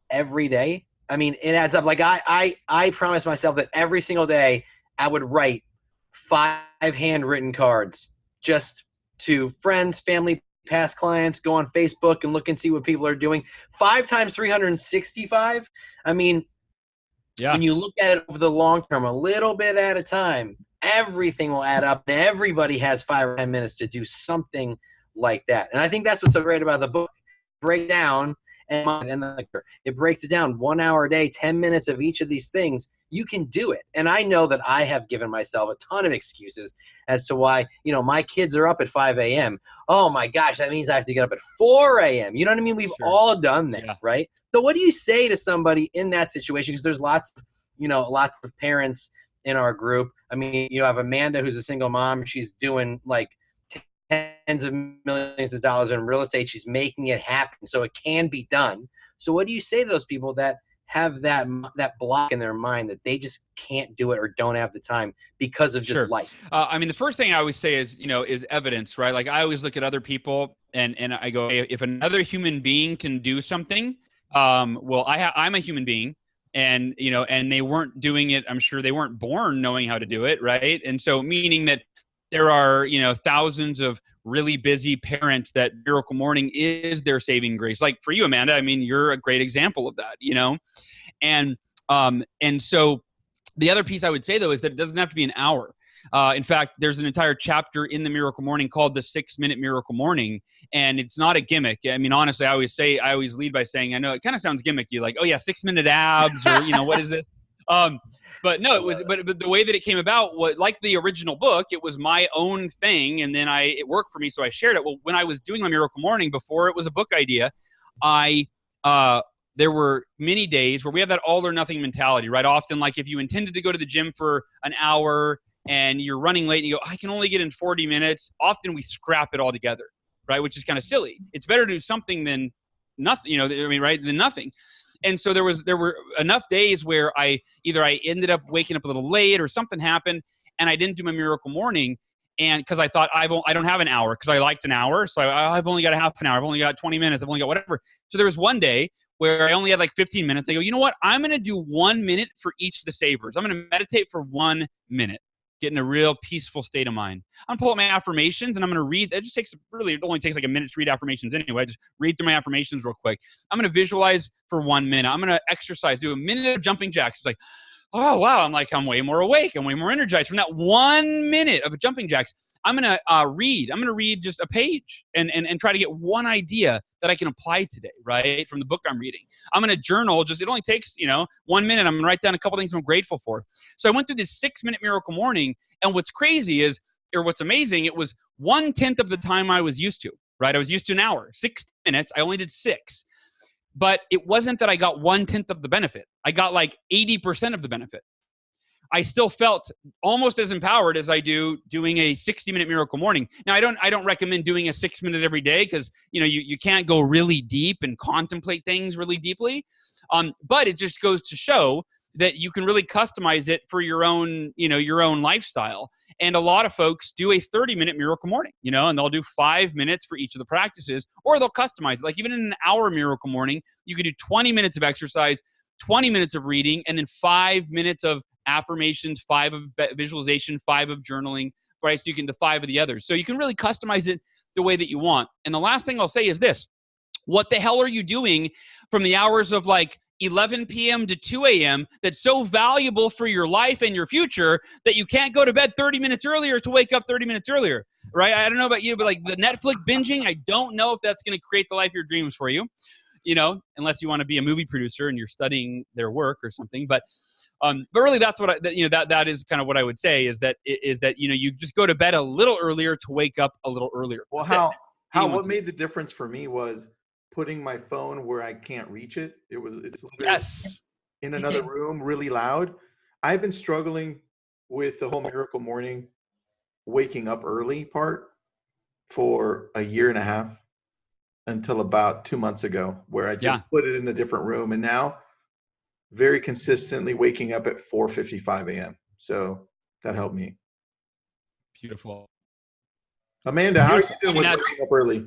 every day, I mean, it adds up. Like I promised myself that every single day I would write 5 handwritten cards just to friends, family, past clients, go on Facebook and look and see what people are doing. 5 times 365. I mean, when you look at it over the long term, a little bit at a time, everything will add up. And everybody has 5 or 10 minutes to do something like that. And I think that's what's so great about the book. Break down and it breaks it down 1 hour a day, 10 minutes of each of these things. You can do it. And I know that I have given myself a ton of excuses as to why, my kids are up at 5 a.m. Oh my gosh, that means I have to get up at 4 a.m. You know what I mean? We've all done that, right? So what do you say to somebody in that situation? Because there's lots of parents in our group. I mean, you have Amanda, who's a single mom. She's doing like tens of millions of dollars in real estate. She's making it happen. So it can be done. So what do you say to those people that have that block in their mind that they just can't do it or don't have the time because of just life? I mean, the first thing I always say is, is evidence, right? Like I always look at other people and I go, hey, if another human being can do something, well, I'm a human being. And, and they weren't doing it. I'm sure they weren't born knowing how to do it. Right. And so meaning that there are, thousands of really busy parents that Miracle Morning is their saving grace. Like for you, Amanda, I mean, you're a great example of that, and so the other piece I would say though, is that it doesn't have to be an hour. In fact, there's an entire chapter in the Miracle Morning called the 6-Minute Miracle Morning. And it's not a gimmick. I mean, honestly, I always lead by saying, I know it kind of sounds gimmicky, like, oh yeah, 6-minute abs or, what is this? But no, but the way that it came about was like the original book. It was my own thing. And then it worked for me. So I shared it. Well, when I was doing my Miracle Morning, before it was a book idea, there were many days where we have that all or nothing mentality, right? Often, like if you intended to go to the gym for an hour and you're running late and you go, I can only get in 40 minutes. Often we scrap it all together, right? Which is kind of silly. It's better to do something than nothing, right? Than nothing. And so there were enough days where I ended up waking up a little late or something happened and I didn't do my Miracle Morning. And because I thought I don't have an hour because I liked an hour. So I've only got a half an hour. I've only got 20 minutes. I've only got whatever. So there was one day where I only had like 15 minutes. I go, you know what? I'm going to do 1 minute for each of the savers. I'm going to meditate for 1 minute. Get in a real peaceful state of mind. I'm gonna pull up my affirmations and I'm gonna read. It only takes like a minute to read affirmations anyway. Just read through my affirmations real quick. I'm gonna visualize for 1 minute. I'm gonna exercise, do a minute of jumping jacks. It's like, oh wow, I'm way more awake. I'm way more energized from that 1 minute of jumping jacks. I'm gonna read. I'm gonna read just a page and try to get one idea that I can apply today, right, from the book I'm reading. I'm gonna journal. It only takes 1 minute. I'm gonna write down a couple things I'm grateful for. So I went through this 6-minute Miracle Morning, and what's crazy is, or what's amazing, it was 1/10 of the time I was used to. Right, I was used to an hour, 6 minutes. I only did 6. But it wasn't that I got 1/10 of the benefit. I got like 80% of the benefit. I still felt almost as empowered as I do doing a 60-minute Miracle Morning. Now, I don't recommend doing a 6-minute every day because you can't go really deep and contemplate things really deeply. But it just goes to show that you can really customize it for your own lifestyle. And a lot of folks do a 30-minute Miracle Morning, and they'll do 5 minutes for each of the practices, or they'll customize it. Like even in an hour Miracle Morning, you could do 20 minutes of exercise, 20 minutes of reading, and then 5 minutes of affirmations, 5 of visualization, 5 of journaling, right? So you can do 5 of the others. So you can really customize it the way that you want. And the last thing I'll say is this: what the hell are you doing from the hours of like 11 p.m. to 2 a.m. that's so valuable for your life and your future that you can't go to bed 30 minutes earlier to wake up 30 minutes earlier, right? I don't know about you, but like the Netflix binging, I don't know if that's going to create the life of your dreams for you, unless you want to be a movie producer and you're studying their work or something. But really that's what that is kind of what I would say is that you just go to bed a little earlier to wake up a little earlier. Well, what made the difference for me was putting my phone where I can't reach it. It's yes in another room, really loud. I've been struggling with the whole Miracle Morning, waking up early part for a year and a half until about 2 months ago, where I just put it in a different room. And now very consistently waking up at 4:55 a.m. So that helped me. Beautiful. Amanda, how are you doing with That's- waking up early?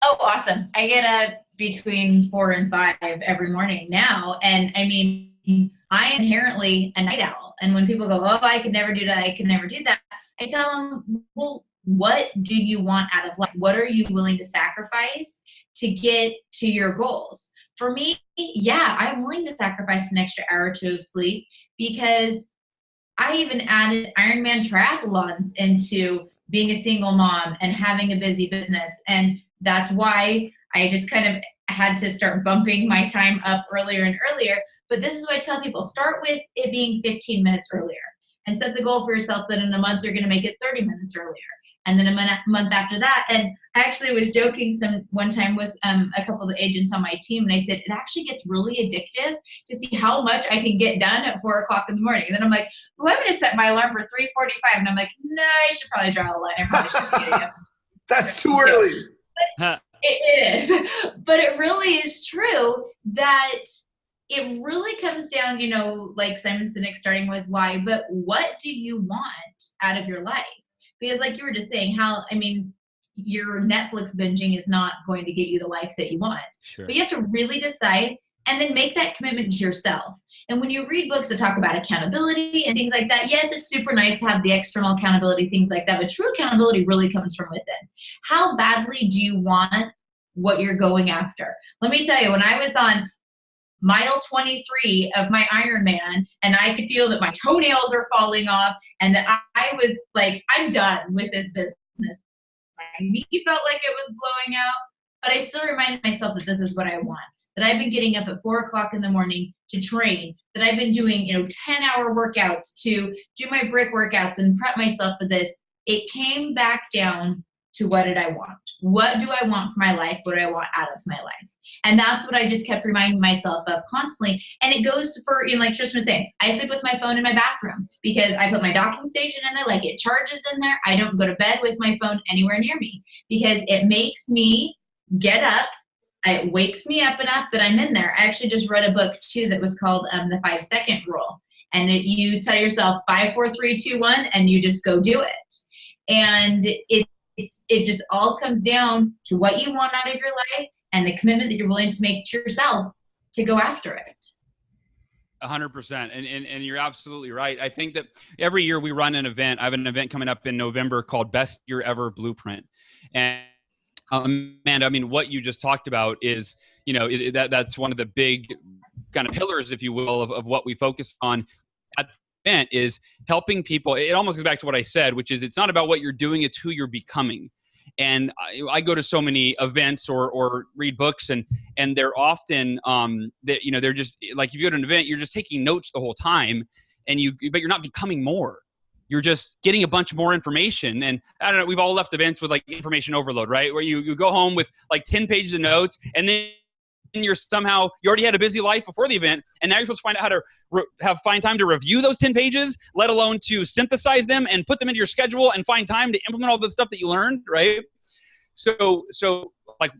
Oh, awesome. I get up between 4 and 5 every morning now. And I mean, I am inherently a night owl. And when people go, oh, I could never do that, I could never do that, I tell them, well, what do you want out of life? What are you willing to sacrifice to get to your goals? For me, yeah, I'm willing to sacrifice an extra hour or two of sleep, because I even added Ironman triathlons into being a single mom and having a busy business. And that's why I just kind of had to start bumping my time up earlier and earlier. But this is what I tell people: start with it being 15 minutes earlier, and set the goal for yourself that in a month you're going to make it 30 minutes earlier, and then a month after that. And I actually was joking one time with a couple of the agents on my team, and I said, it actually gets really addictive to see how much I can get done at 4 o'clock in the morning. And then I'm like, oh, I'm going to set my alarm for 3:45, and I'm like, no, I should probably draw a line. I probably should be getting up. That's too early. It is, but it really is true that it really comes down, like Simon Sinek, starting with why, but what do you want out of your life? Because like you were just saying, your Netflix binging is not going to get you the life that you want. Sure. But you have to really decide and then make that commitment to yourself. And when you read books that talk about accountability and things like that, yes, it's super nice to have the external accountability, things like that, but true accountability really comes from within. How badly do you want what you're going after? Let me tell you, when I was on mile 23 of my Ironman, and I could feel that my toenails are falling off, and that I was like, I'm done with this business. My knee felt like it was blowing out, but I still reminded myself that this is what I want. That I've been getting up at 4 o'clock in the morning to train, that I've been doing, 10-hour workouts to do my brick workouts and prep myself for this. It came back down to, what did I want? What do I want for my life? What do I want out of my life? And that's what I just kept reminding myself of constantly. And it goes for, like Tristan was saying, I sleep with my phone in my bathroom because I put my docking station in there, like it charges in there. I don't go to bed with my phone anywhere near me because it makes me get up. It wakes me up enough that I'm in there. I actually just read a book too that was called the 5-second rule. And you tell yourself 5, 4, 3, 2, 1, and you just go do it. And it just all comes down to what you want out of your life and the commitment that you're willing to make to yourself to go after it. 100%. And you're absolutely right. I think that every year we run an event. I have an event coming up in November called Best Year Ever Blueprint. And Amanda, what you just talked about is, that's one of the big kind of pillars, if you will, of what we focus on at the event, is helping people. It almost goes back to what I said, which is it's not about what you're doing, it's who you're becoming. And I go to so many events or read books, and they're often they're just like, if you go to an event, you're just taking notes the whole time, but you're not becoming more. You're just getting a bunch more information. And I don't know, we've all left events with like information overload, right? Where you go home with like 10 pages of notes, and then you already had a busy life before the event, and now you're supposed to find out how to find time to review those 10 pages, let alone to synthesize them and put them into your schedule and find time to implement all the stuff that you learned, right? So like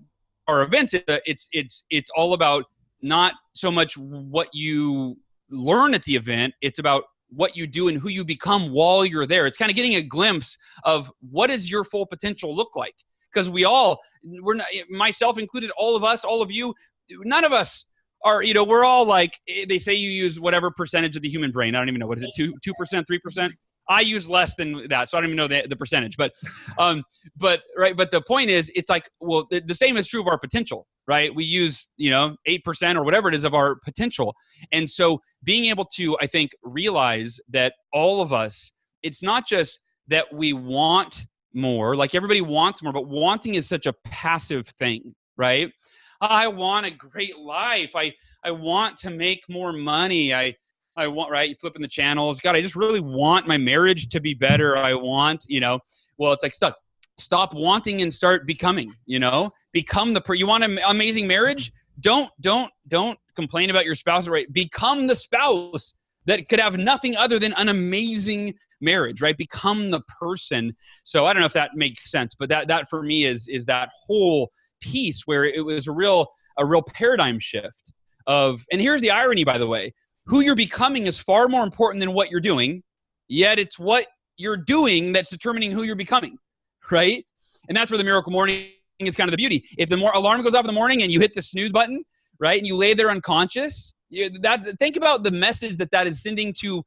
our events, it's all about not so much what you learn at the event, it's about what you do and who you become while you're there. It's kind of getting a glimpse of what does your full potential look like? Because we're not, myself included, all of us, all of you, none of us are, we're all like, they say you use whatever percentage of the human brain. I don't even know. What is it? 2%, 3%? I use less than that. So I don't even know the percentage, but right. But the point is, it's like, well, the same is true of our potential, right? We use, 8% or whatever it is of our potential. And so being able to, I think, realize that all of us, it's not just that we want more, like everybody wants more, but wanting is such a passive thing, right? I want a great life. I want to make more money. I want, right? You flipping the channels. God, I just really want my marriage to be better. I want, well, it's like stop wanting and start becoming, become you want an amazing marriage? Don't complain about your spouse, right? Become the spouse that could have nothing other than an amazing marriage, right? Become the person. So I don't know if that makes sense, but that for me is that whole piece where it was a real paradigm shift and here's the irony, by the way, who you're becoming is far more important than what you're doing, yet it's what you're doing that's determining who you're becoming, right? And that's where the miracle morning is kind of the beauty. If the alarm goes off in the morning and you hit the snooze button, right, and you lay there unconscious, think about the message that is sending to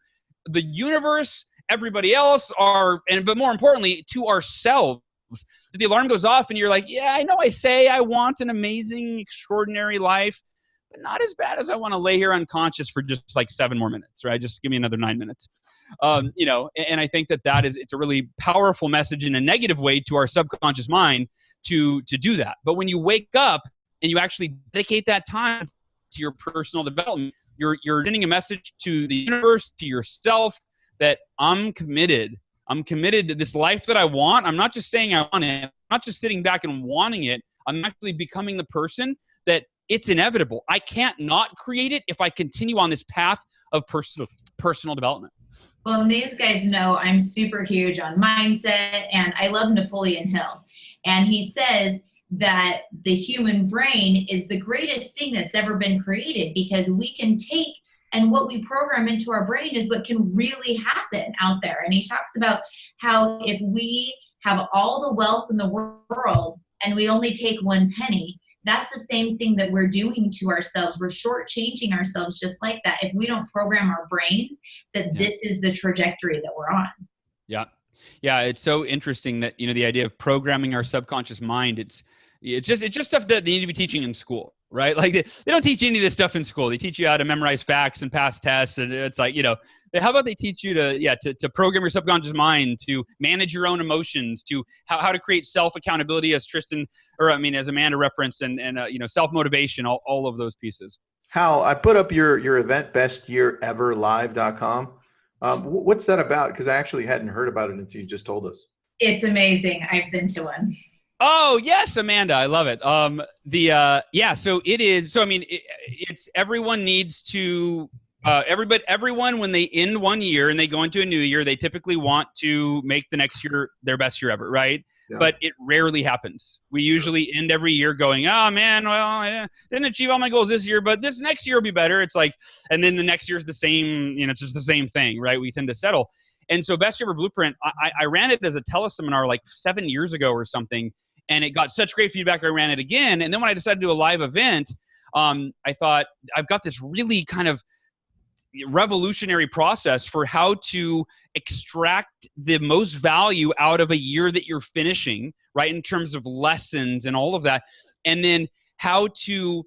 the universe, everybody else, but more importantly, to ourselves. If the alarm goes off and you're like, yeah, I know I say I want an amazing, extraordinary life, but not as bad as I want to lay here unconscious for just like 7 more minutes, right? Just give me another 9 minutes. And I think it's a really powerful message in a negative way to our subconscious mind to do that. But when you wake up and you actually dedicate that time to your personal development, you're sending a message to the universe, to yourself, that I'm committed to this life that I want. I'm not just saying I want it. I'm not just sitting back and wanting it. I'm actually becoming the person that it's inevitable. I can't not create it if I continue on this path of personal development. Well, and these guys know I'm super huge on mindset, and I love Napoleon Hill. And he says that the human brain is the greatest thing that's ever been created, because we can take, and what we program into our brain is what can really happen out there. And he talks about how if we have all the wealth in the world and we only take 1 penny, that's the same thing that we're doing to ourselves. We're shortchanging ourselves just like that if we don't program our brains that this is the trajectory that we're on. Yeah. Yeah, it's so interesting that, the idea of programming our subconscious mind, it's just stuff that they need to be teaching in school, right? Like they don't teach any of this stuff in school. They teach you how to memorize facts and pass tests, and it's like, how about they teach you to program your subconscious mind, to manage your own emotions, to how to create self-accountability, as as Amanda referenced, and self-motivation, all of those pieces. Hal, I put up your event, bestyeareverlive.com. What's that about? Because I actually hadn't heard about it until you just told us. It's amazing. I've been to one. Oh yes, Amanda, I love it. So it is. So it's everyone needs to. Everyone, when they end one year and they go into a new year, they typically want to make the next year their best year ever, right? Yeah. But it rarely happens. We usually end every year going, oh man, well, I didn't achieve all my goals this year, but this next year will be better. It's like, and then the next year's the same, it's just the same thing, right? We tend to settle. And so Best Year Ever Blueprint, I ran it as a teleseminar like 7 years ago or something, and it got such great feedback, I ran it again. And then when I decided to do a live event, I thought, I've got this really kind of revolutionary process for how to extract the most value out of a year that you're finishing, right, in terms of lessons and all of that, and then how to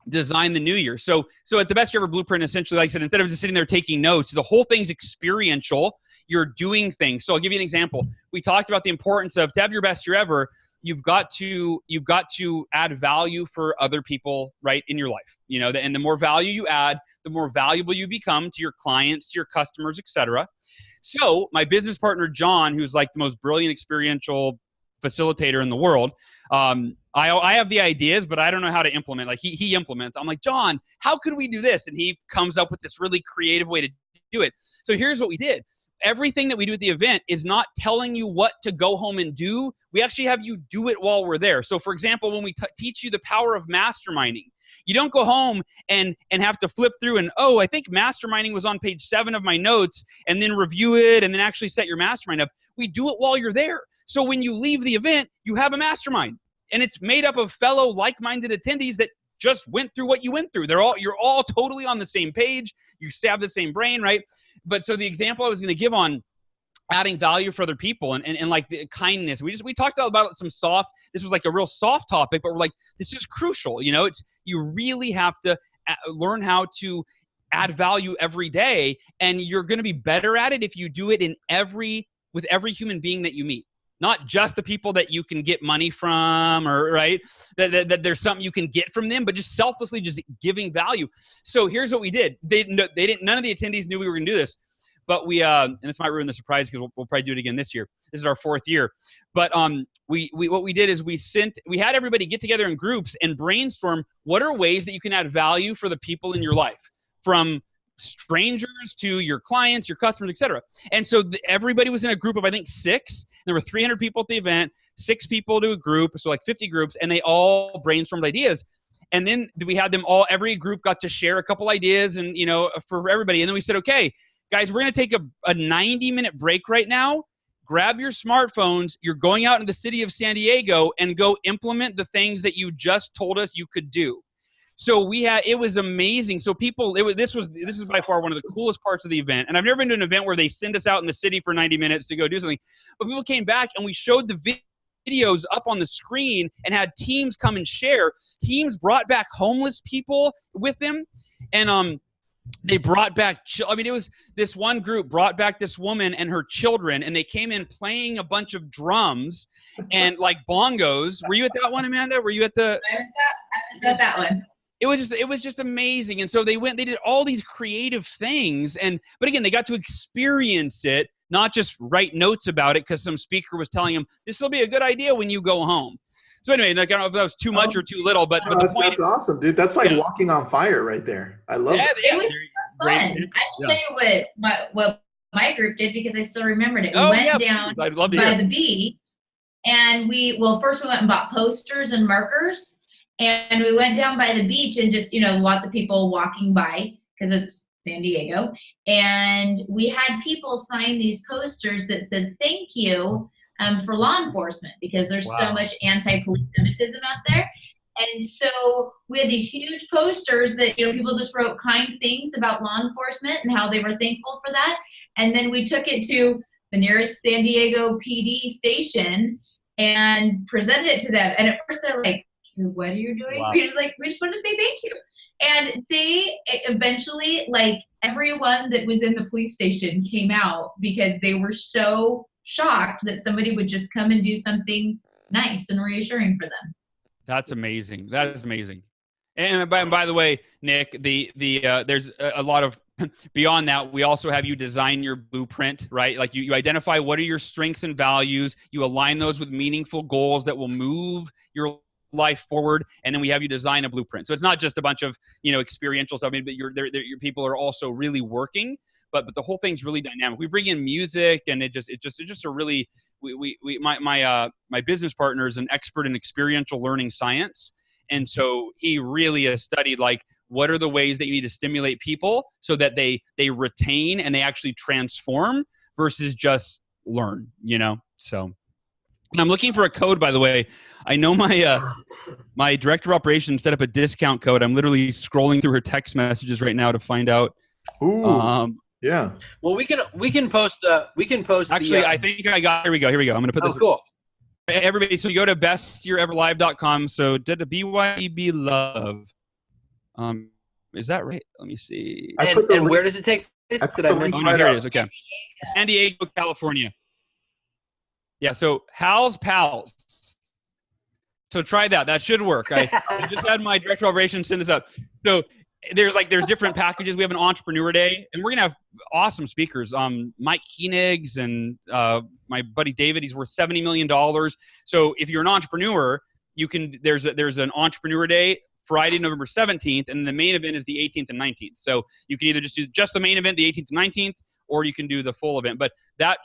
design the new year. So at the Best Year Ever Blueprint, essentially, like I said, instead of just sitting there taking notes, the whole thing's experiential. You're doing things. So I'll give you an example. We talked about the importance of, to have your best year ever, you've got to add value for other people, right, in your life. And the more value you add, the more valuable you become to your clients, to your customers, etc. So my business partner, John, who's like the most brilliant experiential facilitator in the world, I have the ideas, but I don't know how to implement. Like he implements. I'm like, John, how could we do this? And he comes up with this really creative way to do it. So here's what we did. Everything that we do at the event is not telling you what to go home and do. We actually have you do it while we're there. So for example, when we teach you the power of masterminding, you don't go home and have to flip through and, I think masterminding was on page 7 of my notes, and then review it and then actually set your mastermind up. We do it while you're there. So when you leave the event, you have a mastermind, and it's made up of fellow like-minded attendees that just went through what you went through. You're all totally on the same page. You have the same brain, right? But so the example I was going to give on adding value for other people and like the kindness, we talked about some soft, this was like a real soft topic, but we're like, this is crucial. You really have to learn how to add value every day, and you're going to be better at it if you do it with every human being that you meet. Not just the people that you can get money from, or right, that there's something you can get from them, but just selflessly just giving value. So here's what we did. None of the attendees knew we were going to do this, but we and this might ruin the surprise because we'll probably do it again this year. This is our 4th year, but what we did is we had everybody get together in groups and brainstorm what are ways that you can add value for the people in your life, from strangers to your clients, your customers, etc. And so everybody was in a group of, I think, 6. There were 300 people at the event, 6 people to a group, so like 50 groups, and they all brainstormed ideas. And then we had them all, every group got to share a couple ideas and, you know, for everybody. And then we said, okay, guys, we're going to take a 90-minute break right now. Grab your smartphones. You're going out in the city of San Diego and go implement the things that you just told us you could do. So it was amazing. So people, this is by far one of the coolest parts of the event. And I've never been to an event where they send us out in the city for 90 minutes to go do something. But people came back and we showed the videos up on the screen and had teams come and share. Teams brought back homeless people with them. And they brought back, I mean, it was this one group brought back this woman and her children, and they came in playing a bunch of drums and like bongos. Were you at that one, Amanda? Were you at the? I was at that one. It was just amazing. And so they did all these creative things. But again, they got to experience it, not just write notes about it because some speaker was telling them, this will be a good idea when you go home. So anyway, like, I don't know if that was too much or too little, but the point that's awesome, dude. That's like walking on fire right there. I love it. It was fun. I will tell you what my group did because I still remembered it. We went down by the beach, and first we went and bought posters and markers, and we went down by the beach and just, you know, lots of people walking by because it's San Diego, and we had people sign these posters that said thank you for law enforcement because there's so much anti-police semitism out there. And so we had these huge posters that, you know, people just wrote kind things about law enforcement and how they were thankful for that. And then we took it to the nearest San Diego PD station and presented it to them. And at first they're like, what are you doing? Wow. We just want to say thank you. And they eventually, like, everyone that was in the police station came out because they were so shocked that somebody would just come and do something nice and reassuring for them. That's amazing. That is amazing. And by the way, Nick, there's a lot of beyond that. We also have you design your blueprint, right? Like you identify what are your strengths and values. You align those with meaningful goals that will move your life forward, and then we have you design a blueprint. So it's not just a bunch of, you know, experiential stuff. I mean, but your people are also really working. But the whole thing's really dynamic. We bring in music, and it's just a really my business partner is an expert in experiential learning science, and so he really has studied like what are the ways that you need to stimulate people so that they retain and they actually transform versus just learn, you know. So, and I'm looking for a code, by the way. I know my director of operations set up a discount code. I'm literally scrolling through her text messages right now to find out. Ooh. Yeah. Well, we can post. Actually, I think I got. Here we go. I'm going to put this. Oh, cool. Everybody, so you go to bestyeareverlive.com. So did the BYB Love. Is that right? Let me see. And where does it take place? Did I miss? Oh, no, here it is. Okay. San Diego, California. Yeah. So Hal's Pals. So try that. That should work. I just had my director of operations send this up. So there's different packages. We have an entrepreneur day, and we're gonna have awesome speakers. Mike Koenigs and my buddy David. He's worth $70 million. So if you're an entrepreneur, you can. There's an entrepreneur day Friday, November 17th, and the main event is the 18th and 19th. So you can either just do just the main event, the 18th and 19th, or you can do the full event. But that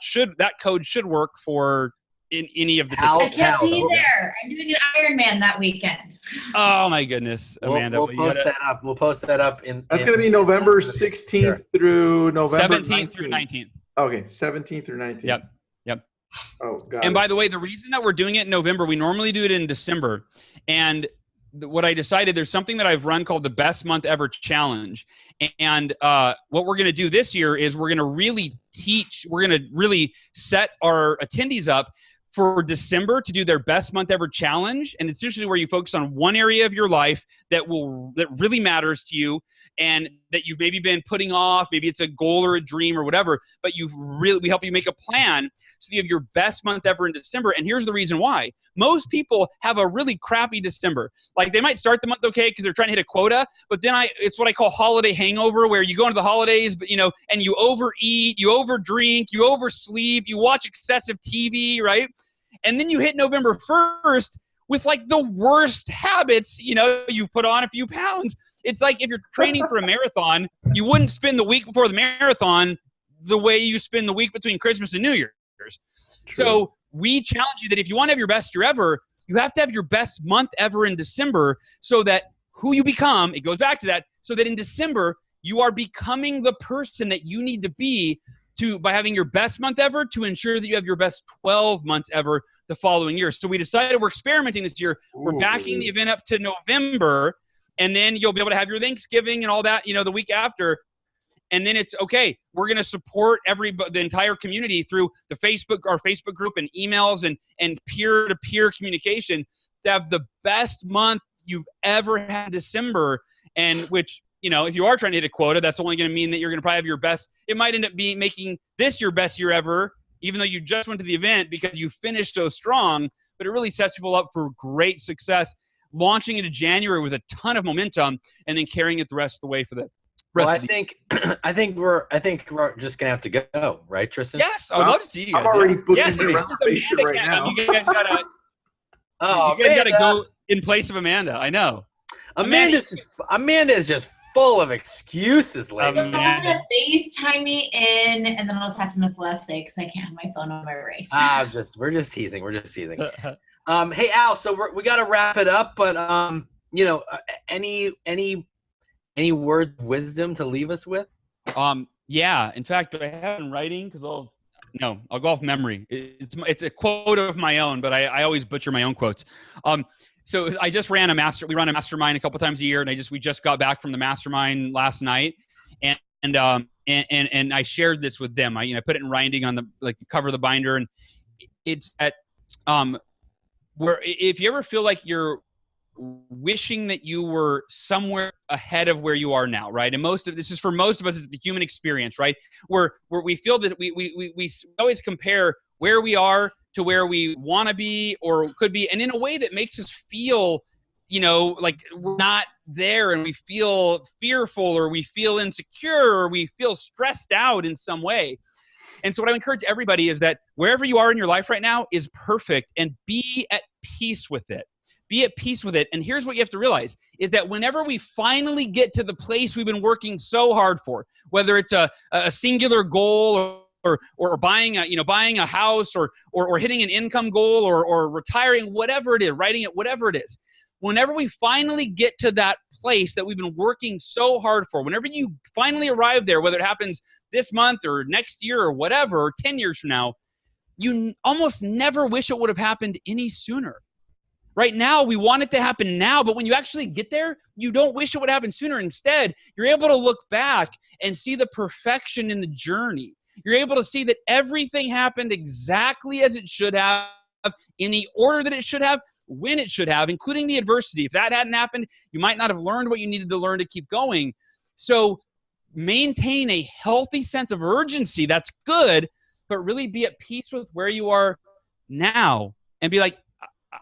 code should work for in any of the. I can't be there. I'm doing an Ironman that weekend. Oh my goodness, Amanda! We'll post that up. We'll post that up That's going to be November 16th through November 17th through 19th. Okay, 17th through 19th. Yep. Oh, got And it. by the way, the reason that we're doing it in November, we normally do it in December, and what I decided, there's something that I've run called the Best Month Ever Challenge. And what we're going to do this year is we're going to really set our attendees up for December to do their Best Month Ever Challenge. And it's usually where you focus on one area of your life that really matters to you and that you've maybe been putting off. Maybe it's a goal or a dream or whatever, but we help you make a plan so that you have your best month ever in December. And here's the reason why. Most people have a really crappy December. Like they might start the month okay because they're trying to hit a quota, but then it's what I call holiday hangover, where you go into the holidays, but and you overeat, you overdrink, you oversleep, you watch excessive TV, right? And then you hit November 1st with like the worst habits, you put on a few pounds. It's like if you're training for a marathon, you wouldn't spend the week before the marathon the way you spend the week between Christmas and New Year's. True. So we challenge you that if you want to have your best year ever, you have to have your best month ever in December so that who you become, it goes back to that, so that in December, you are becoming the person that you need to be by having your best month ever to ensure that you have your best 12 months ever the following year. So we decided we're experimenting this year. We're backing the event up to November, and then you'll be able to have your Thanksgiving and all that, the week after. And then it's okay. We're going to support the entire community through our Facebook group and emails and peer-to-peer communication to have the best month you've ever had in December. And which, if you are trying to hit a quota, that's only going to mean that you're going to probably have your best. It might end up making this your best year ever, even though you just went to the event because you finished so strong. But it really sets people up for great success, launching into January with a ton of momentum and then carrying it the rest of the way for the rest of the year. I think we're just gonna have to go, right, Tristan? Yes, I would love to see you guys. I'm already booking yes, your reservation right now. You guys gotta go in place of Amanda. I know. Amanda is just full of excuses lately. You'll have to FaceTime me in, and then I'll just have to miss Leslie because I can't have my phone on my race. We're just teasing. Hey Al, so we got to wrap it up, but any words of wisdom to leave us with? Yeah. In fact, I have it in writing because I'll go off memory. It's a quote of my own, but I always butcher my own quotes. So I just we run a mastermind a couple times a year, and we just got back from the mastermind last night, and I shared this with them. I put it in writing on the cover of the binder, and it's that where if you ever feel like you're wishing that you were somewhere ahead of where you are now, right? And this is for most of us, it's the human experience, right? Where we feel that we always compare where we are to where we want to be or could be, and in a way that makes us feel, like we're not there, and we feel fearful, or we feel insecure, or we feel stressed out in some way. And so what I encourage everybody is that wherever you are in your life right now is perfect, and be at peace with it. Be at peace with it. And here's what you have to realize is that whenever we finally get to the place we've been working so hard for, whether it's a singular goal or buying a house or hitting an income goal or retiring, whatever it is, writing it, whatever it is, whenever we finally get to that place that we've been working so hard for, whenever you finally arrive there, whether it happens this month or next year or whatever, or 10 years from now, you almost never wish it would have happened any sooner. Right now, we want it to happen now, but when you actually get there, you don't wish it would happen sooner. Instead, you're able to look back and see the perfection in the journey. You're able to see that everything happened exactly as it should have, in the order that it should have, when it should have, including the adversity. If that hadn't happened, you might not have learned what you needed to learn to keep going. So maintain a healthy sense of urgency. That's good, but really be at peace with where you are now and be like,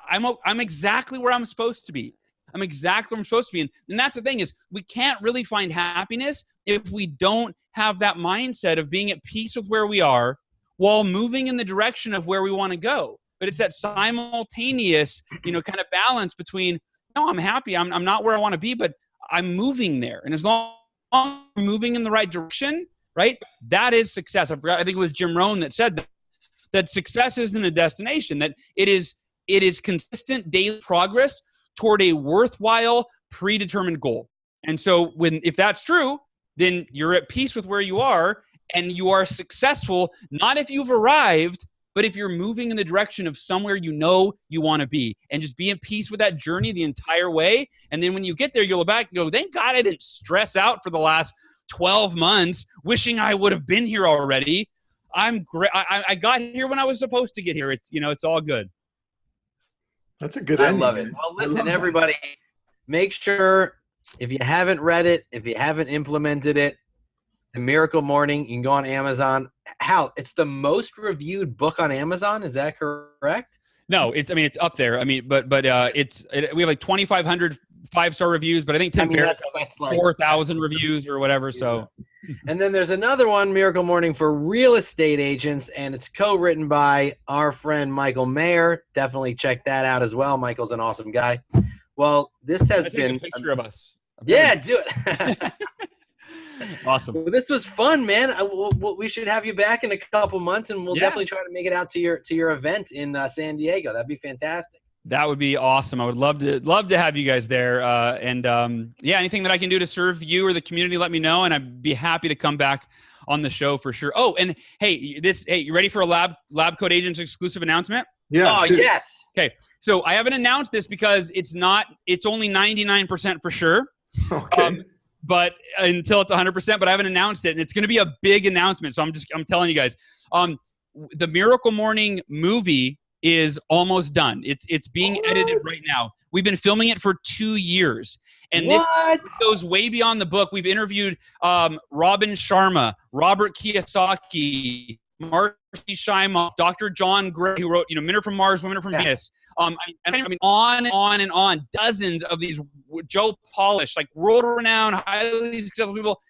I'm exactly where I'm supposed to be. I'm exactly where I'm supposed to be. And that's the thing is we can't really find happiness if we don't have that mindset of being at peace with where we are while moving in the direction of where we want to go. But it's that simultaneous, kind of balance between, no, I'm happy. I'm not where I want to be, but I'm moving there. And as long as I'm moving in the right direction, right, that is success. I think it was Jim Rohn that said that success isn't a destination, that it is consistent daily progress toward a worthwhile predetermined goal. And so if that's true, then you're at peace with where you are and you are successful, not if you've arrived, but if you're moving in the direction of somewhere you want to be, and just be at peace with that journey the entire way. And then when you get there, you'll look back and go, thank God I didn't stress out for the last 12 months wishing I would have been here already. I'm great. I got here when I was supposed to get here. It's, it's all good. That's a good ending. I love it. Well, listen, everybody, make sure if you haven't read it, if you haven't implemented it, The Miracle Morning, you can go on Amazon. Hal, it's the most reviewed book on Amazon. Is that correct? No, it's up there. We have like 2,500 5-star reviews, but I think Tim Ferriss has like 4,000 reviews or whatever. So, and then there's another one, Miracle Morning for Real Estate Agents, and it's co-written by our friend Michael Mayer. Definitely check that out as well. Michael's an awesome guy. Well, this has been a picture of us. Yeah, do it. Awesome. Well, this was fun, man. We should have you back in a couple months, and we'll definitely try to make it out to your event in San Diego. That'd be fantastic. That would be awesome. I would love to have you guys there. Yeah, anything that I can do to serve you or the community, let me know, and I'd be happy to come back on the show for sure. Oh, and hey, you ready for a Lab Coat Agents exclusive announcement? Yeah. Oh, shoot. yes. Okay, so I haven't announced this because it's only 99% for sure. Okay. But until it's 100%, but I haven't announced it, and it's going to be a big announcement. So I'm telling you guys, the Miracle Morning movie is almost done. It's being edited right now. We've been filming it for 2 years, and this goes way beyond the book. We've interviewed Robin Sharma, Robert Kiyosaki, Marcy Shimoff, Dr. John Gray, who wrote, Men Are From Mars, Women Are From Venus. I mean, on and on and on. Dozens of these Joe Polish, like world-renowned, highly successful people.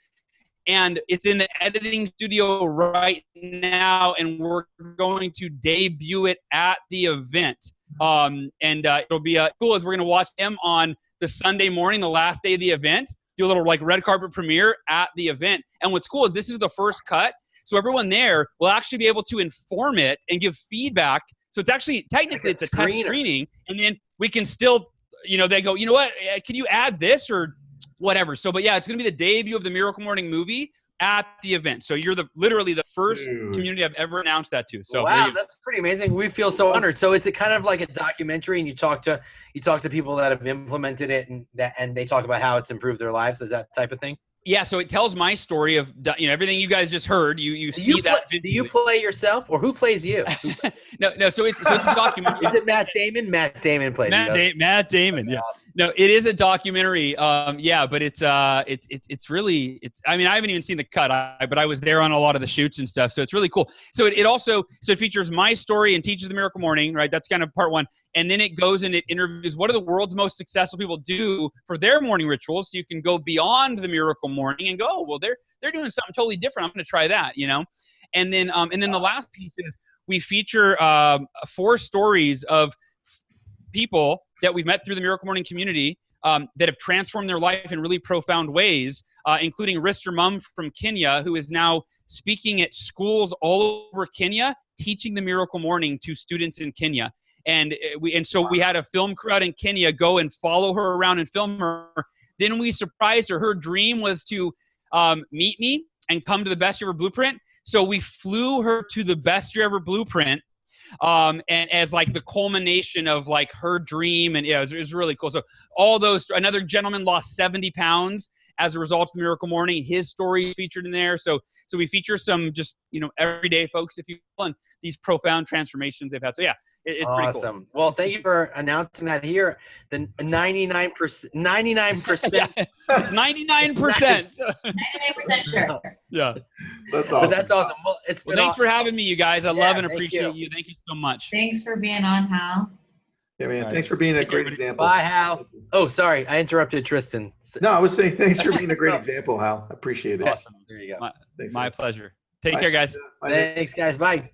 And it's in the editing studio right now, and we're going to debut it at the event. It'll be cool as we're going to watch him on the Sunday morning, the last day of the event, do a little like red carpet premiere at the event. And what's cool is this is the first cut. So everyone there will actually be able to inform it and give feedback. So it's actually, technically, it's a test screening. And then we can still, they go, you know what, can you add this or whatever? So, but yeah, it's going to be the debut of the Miracle Morning movie at the event. So you're literally the first community I've ever announced that to. So wow, that's pretty amazing. We feel so honored. So is it kind of like a documentary, and you talk to people that have implemented it, and they talk about how it's improved their lives? Is that type of thing? Yeah, so it tells my story of everything you guys just heard. You see that. Do you play yourself, or who plays you? No. So it's a documentary. Is it Matt Damon? Matt Damon plays Matt Damon. Yeah. No, it is a documentary. Yeah, but it's really. I mean, I haven't even seen the cut, but I was there on a lot of the shoots and stuff. So it's really cool. So it features my story and teaches the Miracle Morning. Right, that's kind of part one, and then it goes and it interviews what do the world's most successful people do for their morning rituals. So you can go beyond the Miracle Morning and go, oh, well, they're doing something totally different. I'm going to try that, And then the last piece is we feature 4 stories of people that we've met through the Miracle Morning community that have transformed their life in really profound ways, including Rister Mum from Kenya, who is now speaking at schools all over Kenya, teaching the Miracle Morning to students in Kenya. So we had a film crew out in Kenya go and follow her around and film her. Then we surprised her. Her dream was to meet me and come to the Best Year Ever Blueprint. So we flew her to the Best Year Ever Blueprint, and as like the culmination of like her dream, and it was really cool. So all those, another gentleman lost 70 pounds as a result of the Miracle Morning. His story is featured in there. So we feature some just everyday folks, if you will, and these profound transformations they've had. So yeah, it's pretty cool. Awesome. Well, thank you for announcing that here. The 99%. 99%. It's 99%. 99% sure. Yeah. That's awesome. But that's awesome. Well, Thanks for having me, you guys. I love and thank appreciate you. you. Thank you so much. Thanks for being on, Hal. Yeah, man. All Thanks for being a great example. Bye, Hal. Oh, sorry. I interrupted Tristan. No, I was saying thanks for being a great example, Hal. I appreciate it. Awesome. There you go. Thanks, My guys. pleasure. Take Bye. care, guys. Bye. Thanks, guys. Bye.